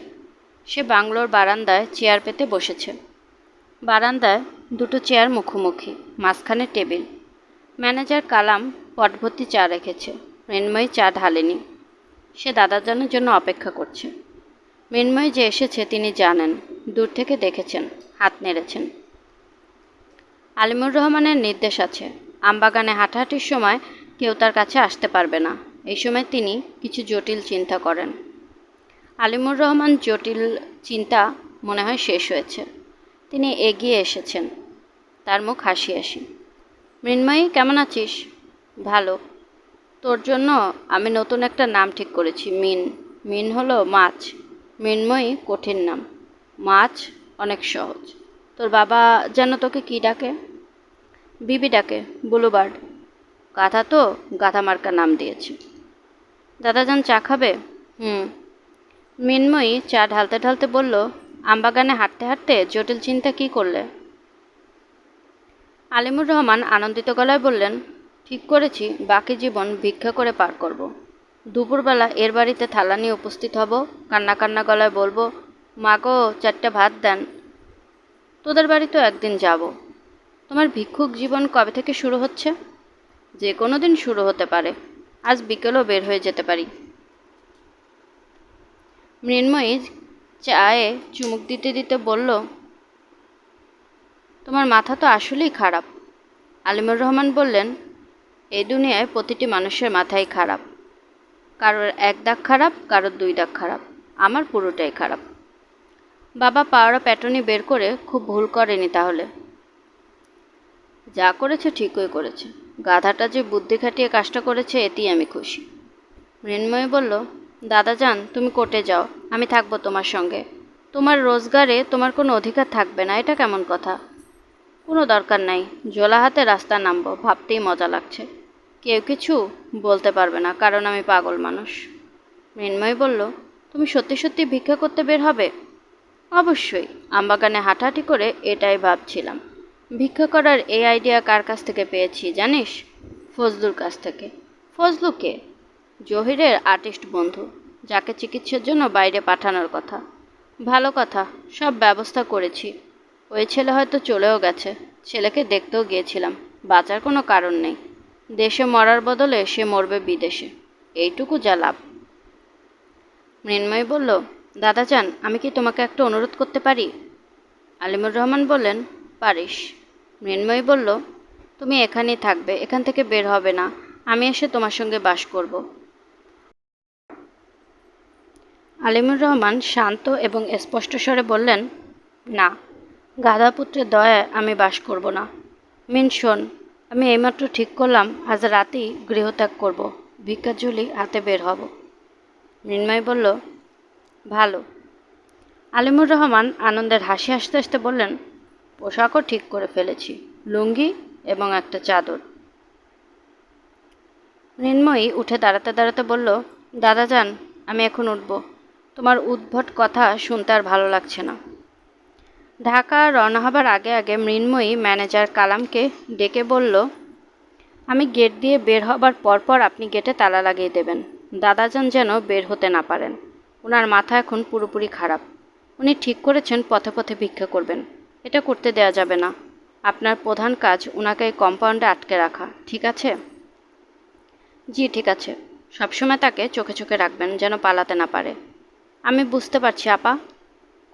সে বাংলোর বারান্দায় চেয়ার পেতে বসেছে। বারান্দায় দুটো চেয়ার মুখোমুখি, মাঝখানে টেবিল। ম্যানেজার কালাম পটভর্তি চা রেখেছে। মৃন্ময়ী চা ঢালেনি। সে দাদাজানের জন্য অপেক্ষা করছে। মৃন্ময়ী যে এসেছে তিনি জানেন, দূর থেকে দেখেছেন, হাত নেড়েছেন। আলিমুর রহমানের নির্দেশ আছে, আমবাগানে হাঁটাহাঁটির সময় কেউ তার কাছে আসতে পারবে না। এই সময় তিনি কিছু জটিল চিন্তা করেন। আলিমুর রহমান জটিল চিন্তা মনে হয় শেষ হয়েছে। তিনি এগিয়ে এসেছেন। তার মুখ হাসি হাসি। মৃন্ময়ী, কেমন আছিস? ভালো। তোর জন্য আমি নতুন একটা নাম ঠিক করেছি, মিন। মিন হলো মাছ। মৃন্ময়ী কঠিন নাম, মাছ অনেক সহজ। তোর বাবা যেন তোকে কি ডাকে? বিবি ডাকে, বুলুবার্ড। গাধা তো, গাধা মার্কা নাম দিয়েছে। দাদাজান চা খাবে? হুম। মৃন্ময়ী চা ঢালতে ঢালতে বলল, আমবাগানে হাঁটতে হাঁটতে জটিল চিন্তা কি করলে? আলিমুর রহমান আনন্দিত গলায় বললেন, ঠিক করেছি বাকি জীবন ভিক্ষা করে পার করব। দুপুরবেলা এর বাড়িতে থালা নিয়ে উপস্থিত হব, কান্না কান্না গলায় বলবো, মা গো 4টা ভাত দেন। তোদের বাড়িতেও একদিন যাব। তোমার ভিক্ষুক জীবন কবে থেকে শুরু হচ্ছে? যে কোনো দিন শুরু হতে পারে, আজ বিকেলও বের হয়ে যেতে পারি। মৃন্ময়ী চায়ে চুমুক দিতে দিতে বলল, তোমার মাথা তো আসলেই খারাপ। আলিমুর রহমান বললেন, এই দুনিয়ায় প্রতিটি মানুষের মাথাই খারাপ। কারোর 1 দাগ খারাপ, কারোর 2 দাগ খারাপ, আমার পুরোটাই খারাপ। বাবা পাওয়ারা প্যাটনি বের করে খুব ভুল করেনি তাহলে? যা করেছে ঠিকই করেছে। গাধাটা যে বুদ্ধি খাটিয়ে কাজটা করেছে এতেই আমি খুশি। মৃন্ময়ী বলল, দাদাজান তুমি কোর্টে যাও, আমি থাকবো তোমার সঙ্গে। তোমার রোজগারে তোমার কোনো অধিকার থাকবে না, এটা কেমন কথা? কোনো দরকার নাই, জোলা হাতে রাস্তা নামবো, ভাবতেই মজা লাগছে। কেউ কিছু বলতে পারবে না, কারণ আমি পাগল মানুষ। মৃন্ময়ী বলল, তুমি সত্যি সত্যি ভিক্ষা করতে বের হবে? অবশ্যই, আমবাগানে হাঁটাহাঁটি করে এটাই ভাবছিলাম। ভিক্ষা করার এই আইডিয়া কার কাছ থেকে পেয়েছি জানিস? ফজলুর কাছ থেকে। ফজলু কে? জহিরের আর্টিস্ট বন্ধু, যাকে চিকিৎসার জন্য বাইরে পাঠানোর কথা। ভালো কথা, সব ব্যবস্থা করেছি। ওই ছেলে হয়তো চলেও গেছে, ছেলেকে দেখতেও গিয়েছিলাম। বাঁচার কোনো কারণ নেই। দেশে মরার বদলে সে মরবে বিদেশে, এইটুকু যা লাভ। মৃন্ময়ী বলল, দাদাজান আমি কি তোমাকে একটা অনুরোধ করতে পারি? আলিমুর রহমান বললেন, পারিস। মৃন্ময়ী বলল, তুমি এখানেই থাকবে, এখান থেকে বের হবে না। আমি এসে তোমার সঙ্গে বাস করব। আলিমুর রহমান শান্ত এবং স্পষ্ট স্বরে বললেন, না, গাধাপুত্রের দয়ায় আমি বাস করব না। মিন শোন, আমি এইমাত্র ঠিক করলাম আজ রাতেই গৃহত্যাগ করব, ভিক্ষার ঝুলি হাতে বের হব। মৃন্ময়ী বলল, ভালো। আলিমুর রহমান আনন্দের হাসি হাসতে হাসতে বললেন, পোশাকও ঠিক করে ফেলেছি, লুঙ্গি এবং একটা চাদর। মৃন্ময়ী উঠে দাঁড়াতে দাঁড়াতে বলল, দাদাজান আমি এখন উঠব, তোমার উদ্ভট কথা শুনতে আর ভালো লাগছে না। ঢাকা রওনা হবার আগে আগে মৃন্ময়ী ম্যানেজার কালামকে ডেকে বলল, আমি গেট দিয়ে বের হবার পরপর আপনি গেটে তালা লাগিয়ে দেবেন। দাদাজান যেন বের হতে না পারেন। ওনার মাথা এখন পুরোপুরি খারাপ। উনি ঠিক করেছেন পথে পথে ভিক্ষা করবেন। এটা করতে দেয়া যাবে না। আপনার প্রধান কাজ ওনাকে এই কম্পাউন্ডে আটকে রাখা, ঠিক আছে? জি ঠিক আছে। সবসময় তাকে চোখে চোখে রাখবেন, যেন পালাতে না পারে। আমি বুঝতে পারছি আপা।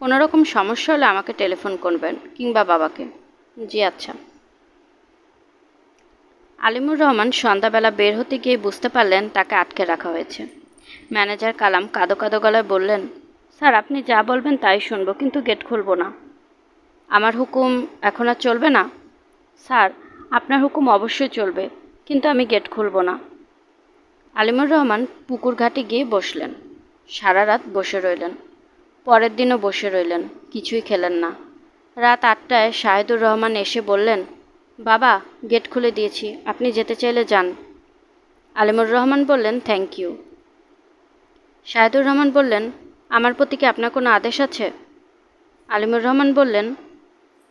কোনো রকম সমস্যা হলে আমাকে টেলিফোন করবেন, কিংবা বাবাকে। জি আচ্ছা। আলিমুর রহমান সন্ধ্যাবেলা বের হতে গিয়ে বুঝতে পারলেন তাকে আটকে রাখা হয়েছে। ম্যানেজার কালাম কাঁদো কাঁদো গলায় বললেন, স্যার আপনি যা বলবেন তাই শুনব, কিন্তু গেট খুলব না। আমার হুকুম এখন আর চলবে না? স্যার আপনার হুকুম অবশ্যই চলবে, কিন্তু আমি গেট খুলব না। আলিমুর রহমান পুকুর ঘাটে গিয়ে বসলেন। সারা রাত বসে রইলেন। পরের দিনও বসে রইলেন, কিছুই খেলেন না। রাত 8টায় শাহিদুর রহমান এসে বললেন, বাবা গেট খুলে দিয়েছি, আপনি যেতে চাইলে যান। আলিমুর রহমান বললেন, থ্যাংক ইউ। শাহিদুর রহমান বললেন, আমার প্রতি কি আপনার কোনো আদেশ আছে? আলিমুর রহমান বললেন,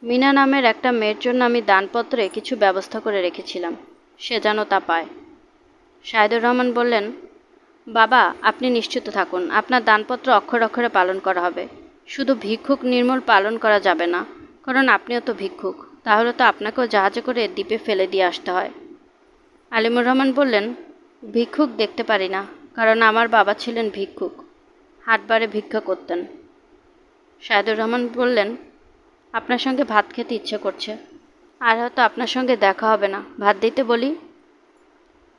মিনা নামের একটা মেয়ের জন্য আমি দানপত্রে কিছু ব্যবস্থা করে রেখেছিলাম, সে যেন তা পায়। শাহিদুর রহমান বললেন, বাবা আপনি নিশ্চিত থাকুন, আপনার দানপত্র অক্ষরে অক্ষরে পালন করা হবে। শুধু ভিক্ষুক নির্মূল পালন করা যাবে না, কারণ আপনিও তো ভিক্ষুক, তাহলে তো আপনাকেও জাহাজে করে দ্বীপে ফেলে দিয়ে আসতে হয়। আলিমুর রহমান বললেন, ভিক্ষুক দেখতে পারি না, কারণ আমার বাবা ছিলেন ভিক্ষুক, হাটবারে ভিক্ষা করতেন। শাহিদুর রহমান বললেন, আপনার সঙ্গে ভাত খেতে ইচ্ছে করছে, আর হয়তো আপনার সঙ্গে দেখা হবে না, ভাত দিতে বলি?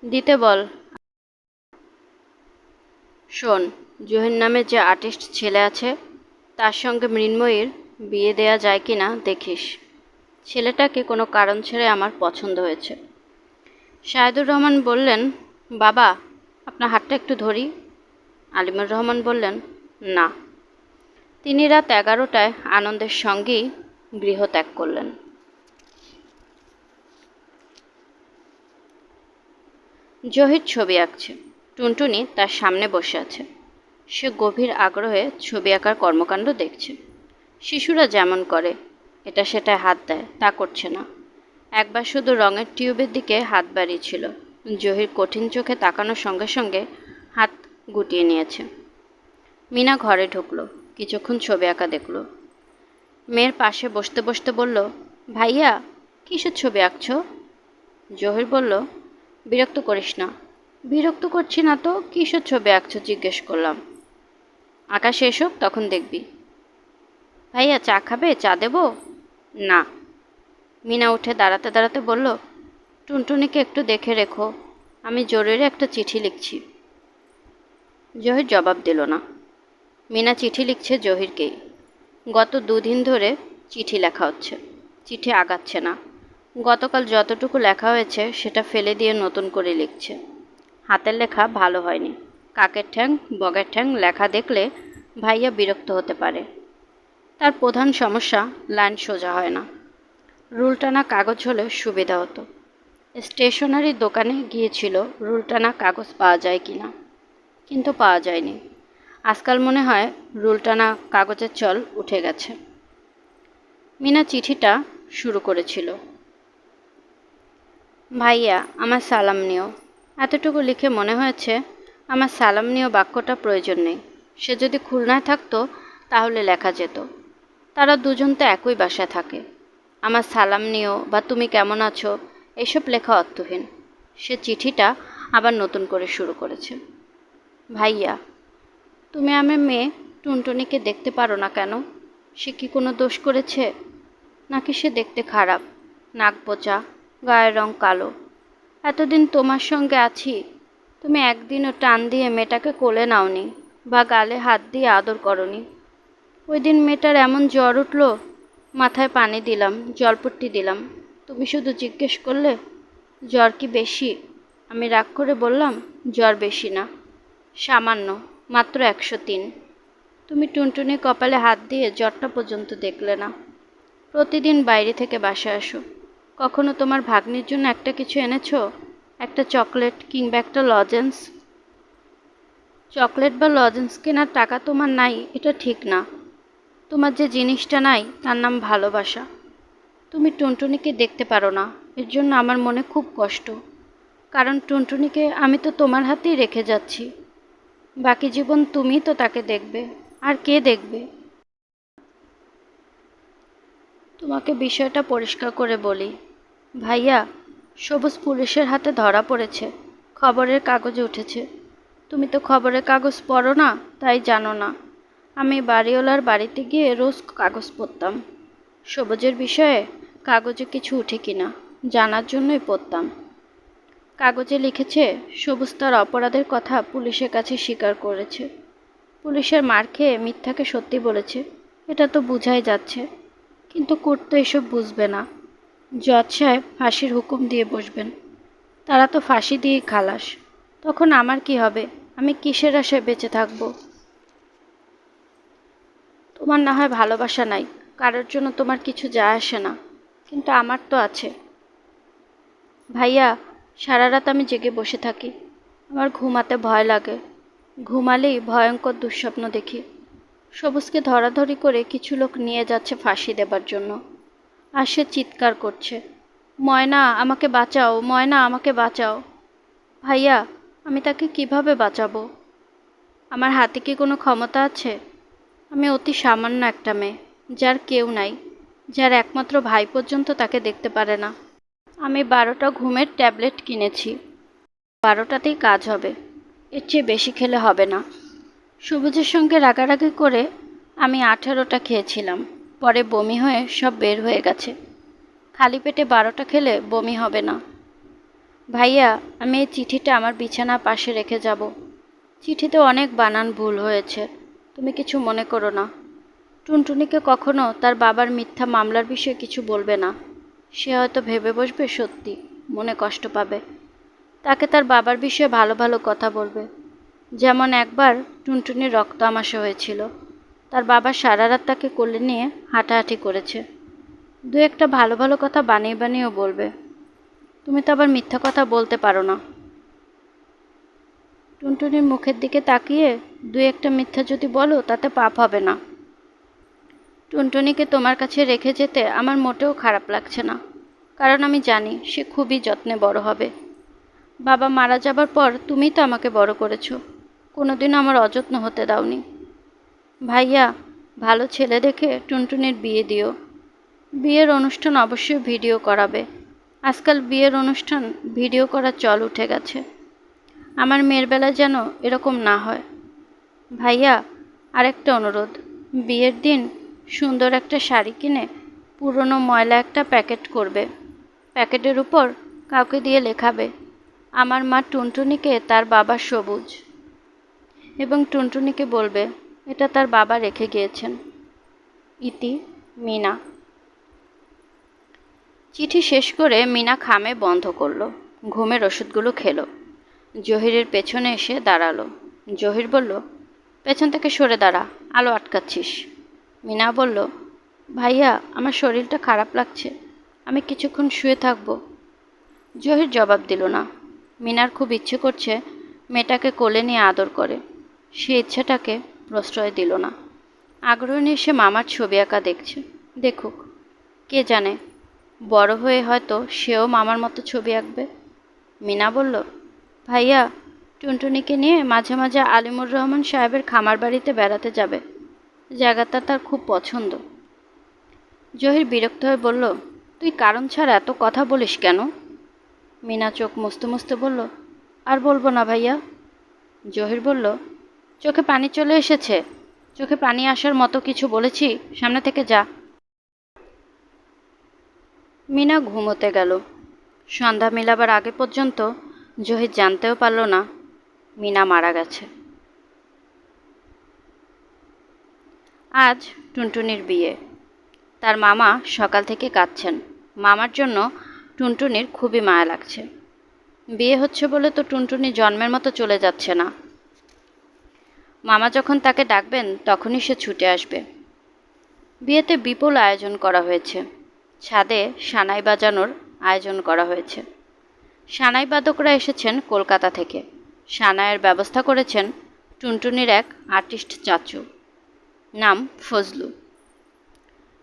দিতে বল। শোন, জহির নামে যে আর্টিস্ট ছেলে আছে তার সঙ্গে মৃন্ময়ীর বিয়ে দেয়া যায় কি না দেখিস। ছেলেটাকে কোনো কারণ ছেড়ে আমার পছন্দ হয়েছে। শাহিদুর রহমান বললেন, বাবা আপনার হাতটা একটু ধরি। আলিমুর রহমান বললেন, না, তিনি রাত 11টায় আনন্দের সঙ্গেই গৃহত্যাগ করলেন। জহির ছবি আঁকছে। টুনটুনি তার সামনে বসে আছে। সে গভীর আগ্রহে ছবি আঁকার কর্মকাণ্ড দেখছে। শিশুরা যেমন করে, এটা সেটায় হাত দেয়, তা করছে না। একবার শুধু রঙের টিউবের দিকে হাত বাড়িয়েছিল। জহির কঠিন চোখে তাকানোর সঙ্গে সঙ্গে হাত গুটিয়ে নিয়েছে। মিনা ঘরে ঢুকলো, কিছুক্ষণ ছবি আঁকা দেখল। মেয়ের পাশে বসতে বসতে বলল, ভাইয়া, কিসের ছবি আঁকছো? জহির বলল, বিরক্ত করিস না। বিরক্ত করছি না তো, কিসের ছবি আঁকছো জিজ্ঞেস করলাম। আঁকা শেষ হোক, তখন দেখবি। ভাইয়া, চা খাবে? চা দেবো? না। মিনা উঠে দাঁড়াতে দাঁড়াতে বলল, টুনটুনিকে একটু দেখে রেখো, আমি জরুরি একটা চিঠি লিখছি। জহির জবাব দিল না। মিনা চিঠি লিখছে জহিরকেই। গত 2 দিন ধরে চিঠি লেখা হচ্ছে, চিঠি আগাচ্ছে না। গতকাল যতটুকু লেখা হয়েছে সেটা ফেলে দিয়ে নতুন করে লিখছে। হাতের লেখা ভালো হয়নি। কাকের ঠ্যাং বগের ঠ্যাং লেখা দেখলে ভাইয়া বিরক্ত হতে পারে। তার প্রধান সমস্যা, লাইন সোজা হয় না। রুল টানা কাগজ হলে সুবিধা হতো। স্টেশনারি দোকানে গিয়েছিল রুল টানা কাগজ পাওয়া যায় কিনা, কিন্তু পাওয়া যায়নি। আজকাল মনে হয় রুল টানা কাগজের চল উঠে গেছে। মিনা চিঠিটা শুরু করেছিল, ভাইয়া, আমার সালাম নিও। এতটুকু লিখে মনে হয়েছে আমার সালাম নিও বাক্যটা প্রয়োজন নেই। সে যদি খুলনায় থাকতো তাহলে লেখা যেত। তারা দুজন তো একই বাসায় থাকে। আমার সালাম নিও বা তুমি কেমন আছো এসব লেখা অর্থহীন। সে চিঠিটা আবার নতুন করে শুরু করেছে, ভাইয়া, তুমি আমার মেয়ে টুনটুনিকে দেখতে পারো না কেন? সে কি কোনো দোষ করেছে? নাকি সে দেখতে খারাপ, নাক বোচা, গায়ের রং কালো? এতদিন তোমার সঙ্গে আছি, তুমি একদিনও টান দিয়ে মেয়েটাকে কোলে নাওনি বা গালে হাত দিয়ে আদর করনি। ওই দিন মেয়েটার এমন জ্বর উঠল, মাথায় পানি দিলাম, জলপট্টি দিলাম। তুমি শুধু জিজ্ঞেস করলে, জ্বর কি বেশি? আমি রাগ করে বললাম, জ্বর বেশি না, সামান্য, মাত্র 103। তুমি টুনটুনি কপালে হাত দিয়ে জ্বরটা পর্যন্ত দেখলে না। প্রতিদিন বাইরে থেকে বাসায় আসো, কখনো তোমার ভাগ্নির জন্য একটা কিছু এনেছো? একটা চকলেট কিংবা একটা লজেন্স? চকলেট বা লজেন্স কেনার টাকা তোমার নাই, এটা ঠিক না। তোমার যে জিনিসটা নাই তার নাম ভালোবাসা। তুমি টুনটুনিকে দেখতে পারো না, এর জন্য আমার মনে খুব কষ্ট। কারণ টুনটুনিকে আমি তো তোমার হাতেই রেখে যাচ্ছি। বাকি জীবন তুমিই তো তাকে দেখবে, আর কে দেখবে? তোমাকে বিষয়টা পরিষ্কার করে বলি, ভাইয়া, সবুজ পুলিশের হাতে ধরা পড়েছে, খবরের কাগজে উঠেছে। তুমি তো খবরের কাগজ পড়ো না, তাই জানো না। আমি বাড়িওয়ালার বাড়িতে গিয়ে রোজ কাগজ পড়তাম। সবুজের বিষয়ে কাগজে কিছু উঠে কিনা জানার জন্যই পড়তাম। কাগজে লিখেছে সবুজ তার অপরাধের কথা পুলিশের কাছে স্বীকার করেছে। পুলিশের মার খেয়ে মিথ্যাকে সত্যি বলেছে, এটা তো বোঝাই যাচ্ছে। কিন্তু কোর্ট তো এসব বুঝবে না। জজ সাহেব ফাঁসির হুকুম দিয়ে বসবেন। তারা তো ফাঁসি দিয়েই খালাস। তখন আমার কি হবে? আমি কিসের আশায় বেঁচে থাকব? তোমার না হয় ভালোবাসা নাই, কারোর জন্য তোমার কিছু যায় আসে না, কিন্তু আমার তো আছে। ভাইয়া, সারা রাত আমি জেগে বসে থাকি। আমার ঘুমাতে ভয় লাগে। ঘুমালেই ভয়ঙ্কর দুঃস্বপ্ন দেখি। সবুজকে ধরাধরি করে কিছু লোক নিয়ে যাচ্ছে ফাঁসি দেবার জন্য। আর সে চিৎকার করছে, ময়না আমাকে বাঁচাও, ময়না আমাকে বাঁচাও। ভাইয়া, আমি তাকে কিভাবে বাঁচাবো? আমার হাতে কি কোনো ক্ষমতা আছে? আমি অতি সামান্য একটা মেয়ে, যার কেউ নাই, যার একমাত্র ভাই পর্যন্ত তাকে দেখতে পারে না। আমি 12টা ঘুমের ট্যাবলেট কিনেছি, 12টাতেই কাজ হবে, এর চেয়ে বেশি খেলে হবে না। সবুজের সঙ্গে রাগারাগি করে আমি 18টা খেয়েছিলাম, পরে বমি হয়ে সব বের হয়ে গেছে। খালি পেটে 12টা খেলে বমি হবে না। ভাইয়া, আমি এই চিঠিটা আমার বিছানার পাশে রেখে যাব। চিঠিতে অনেক বানান ভুল হয়েছে, তুমি কিছু মনে করো না। টুনটুনিকে কখনো তার বাবার মিথ্যা মামলার বিষয়ে কিছু বলবে না। সে হয়তো ভেবে বসবে সত্যি, মনে কষ্ট পাবে। তাকে তার বাবার বিষয়ে ভালো ভালো কথা বলবে। যেমন একবার টুনটুনির রক্ত আমাশা হয়েছিল, তার বাবা সারা রাত তাকে কোলে নিয়ে হাঁটাহাঁটি করেছে। দু একটা ভালো ভালো কথা বানিয়ে বানিয়েও বলবে। তুমি তো আবার মিথ্যা কথা বলতে পারো না। টুনটুনির মুখের দিকে তাকিয়ে দু একটা মিথ্যা যদি বলো তাতে পাপ হবে না। টুনটুনিকে তোমার কাছে রেখে যেতে আমার মোটেও খারাপ লাগছে না, কারণ আমি জানি সে খুবই যত্নে বড় হবে। বাবা মারা যাবার পর তুমিই তো আমাকে বড় করেছো, কোনোদিন আমার অযত্ন হতে দাওনি। ভাইয়া, ভালো ছেলে দেখে টুনটুনির বিয়ে দিও। বিয়ের অনুষ্ঠান অবশ্যই ভিডিও করাবে। আজকাল বিয়ের অনুষ্ঠান ভিডিও করার চল উঠে গেছে। আমার মেয়ের বেলায় যেন এরকম না হয়। ভাইয়া, আরেকটা অনুরোধ, বিয়ের দিন সুন্দর একটা শাড়ি কিনে পুরনো ময়লা একটা প্যাকেট করবে। প্যাকেটের উপর কাউকে দিয়ে লেখাবে, আমার মা টুনটুনিকে তার বাবা সবুজ, এবং টুনটুনিকে বলবে এটা তার বাবা রেখে গিয়েছেন। ইতি, মিনা। চিঠি শেষ করে মিনা খামে বন্ধ করলো, ঘুমের ওষুধগুলো খেলো। জহিরের পেছনে এসে দাঁড়ালো। জহির বলল, পেছন থেকে সরে দাঁড়া, আলো আটকাচ্ছিস। মিনা বলল, ভাইয়া, আমার শরীরটা খারাপ লাগছে, আমি কিছুক্ষণ শুয়ে থাকবো। জহির জবাব দিল না। মিনার খুব ইচ্ছে করছে মেয়েটাকে কোলে নিয়ে আদর করে, সে ইচ্ছেটাকে প্রশ্রয় দিল না। আগ্রহ নিয়ে সে মামার ছবি আঁকা দেখছে। দেখুক, কে জানে বড় হয়ে হয়তো সেও মামার মতো ছবি আঁকবে। মিনা বলল, ভাইয়া, টুনটুনিকে নিয়ে মাঝে মাঝে আলিমুর রহমান সাহেবের খামার বাড়িতে বেড়াতে যাবে, জায়গাটা তার খুব পছন্দ। জহির বিরক্ত হয়ে বলল, তুই কারণ ছাড়া এত কথা বলিস কেন? মিনা চোখ মুছতে মুছতে বলল, আর বলবো না ভাইয়া। জহির বলল, চোখে পানি চলে এসেছে? চোখে পানি আসার মতো কিছু বলেছি? সামনে থেকে যা। মিনা ঘুমোতে গেল। সন্ধ্যা মিলাবার আগে পর্যন্ত জহির জানতেও পারল না মিনা মারা গেছে। আজ টুনটুনির বিয়ে। তার মামা সকাল থেকে কাঁদছেন। মামার জন্য টুনটুনির খুবই মায়া লাগছে। বিয়ে হচ্ছে বলে তো টুনটুনি জন্মের মতো চলে যাচ্ছে না। মামা যখন তাকে ডাকবেন তখনই সে ছুটে আসবে। বিয়েতে বিপুল আয়োজন করা হয়েছে। ছাদে সানাই বাজানোর আয়োজন করা হয়েছে। সানাই বাদকরা এসেছেন কলকাতা থেকে। সানাইয়ের ব্যবস্থা করেছেন টুনটুনির এক আর্টিস্ট চাচু, নাম ফজলু।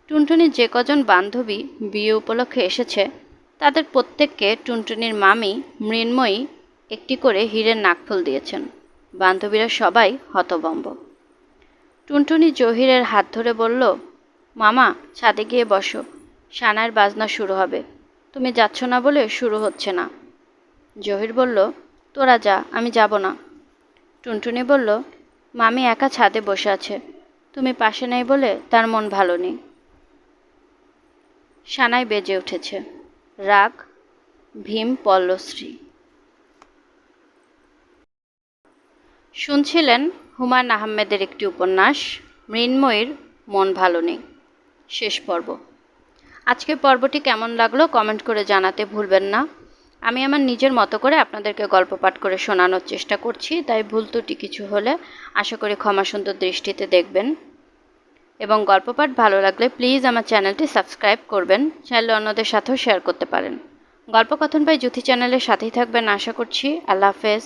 টুনটুনির যে কজন বান্ধবী বিয়ে উপলক্ষে এসেছে তাদের প্রত্যেককে টুনটুনির মামি মৃন্ময়ী একটি করে হীরের নাকফুল দিয়েছেন। বান্ধবীরা সবাই হতভম্ব। টুনটুনি জহিরের হাত ধরে বলল, মামা, ছাদে গিয়ে বসো, সানাইয়ের বাজনা শুরু হবে। তুমি যাচ্ছ না বলে শুরু হচ্ছে না। জহির বলল, তোরা যা, আমি যাব না। টুনটুনি বলল, মামি একা ছাদে বসে আছে, তুমি পাশে নেই বলে তার মন ভালো নেই। সানাই বেজে উঠেছে। রাগ ভীম পল্লশ্রী। শুনছিলেন হুমায়ুন আহমেদের একটি উপন্যাস, মৃন্ময়ীর মন ভালো নেই, শেষ পর্ব। আজকের পর্বটি কেমন লাগলো কমেন্ট করে জানাতে ভুলবেন না। আমি আমার নিজের মতো করে আপনাদেরকে গল্প পাঠ করে শোনানোর চেষ্টা করছি, তাই ভুল ত্রুটি কিছু হলে আশা করি ক্ষমা সুন্দর দৃষ্টিতে দেখবেন। এবং গল্প পাঠ ভালো লাগলে প্লিজ আমার চ্যানেলটি সাবস্ক্রাইব করবেন, চাইলে অন্যদের সাথেও শেয়ার করতে পারেন। গল্পকথন বাই জ্যোতি চ্যানেলের সাথেই থাকবেন আশা করছি। আল্লাহ হাফেজ।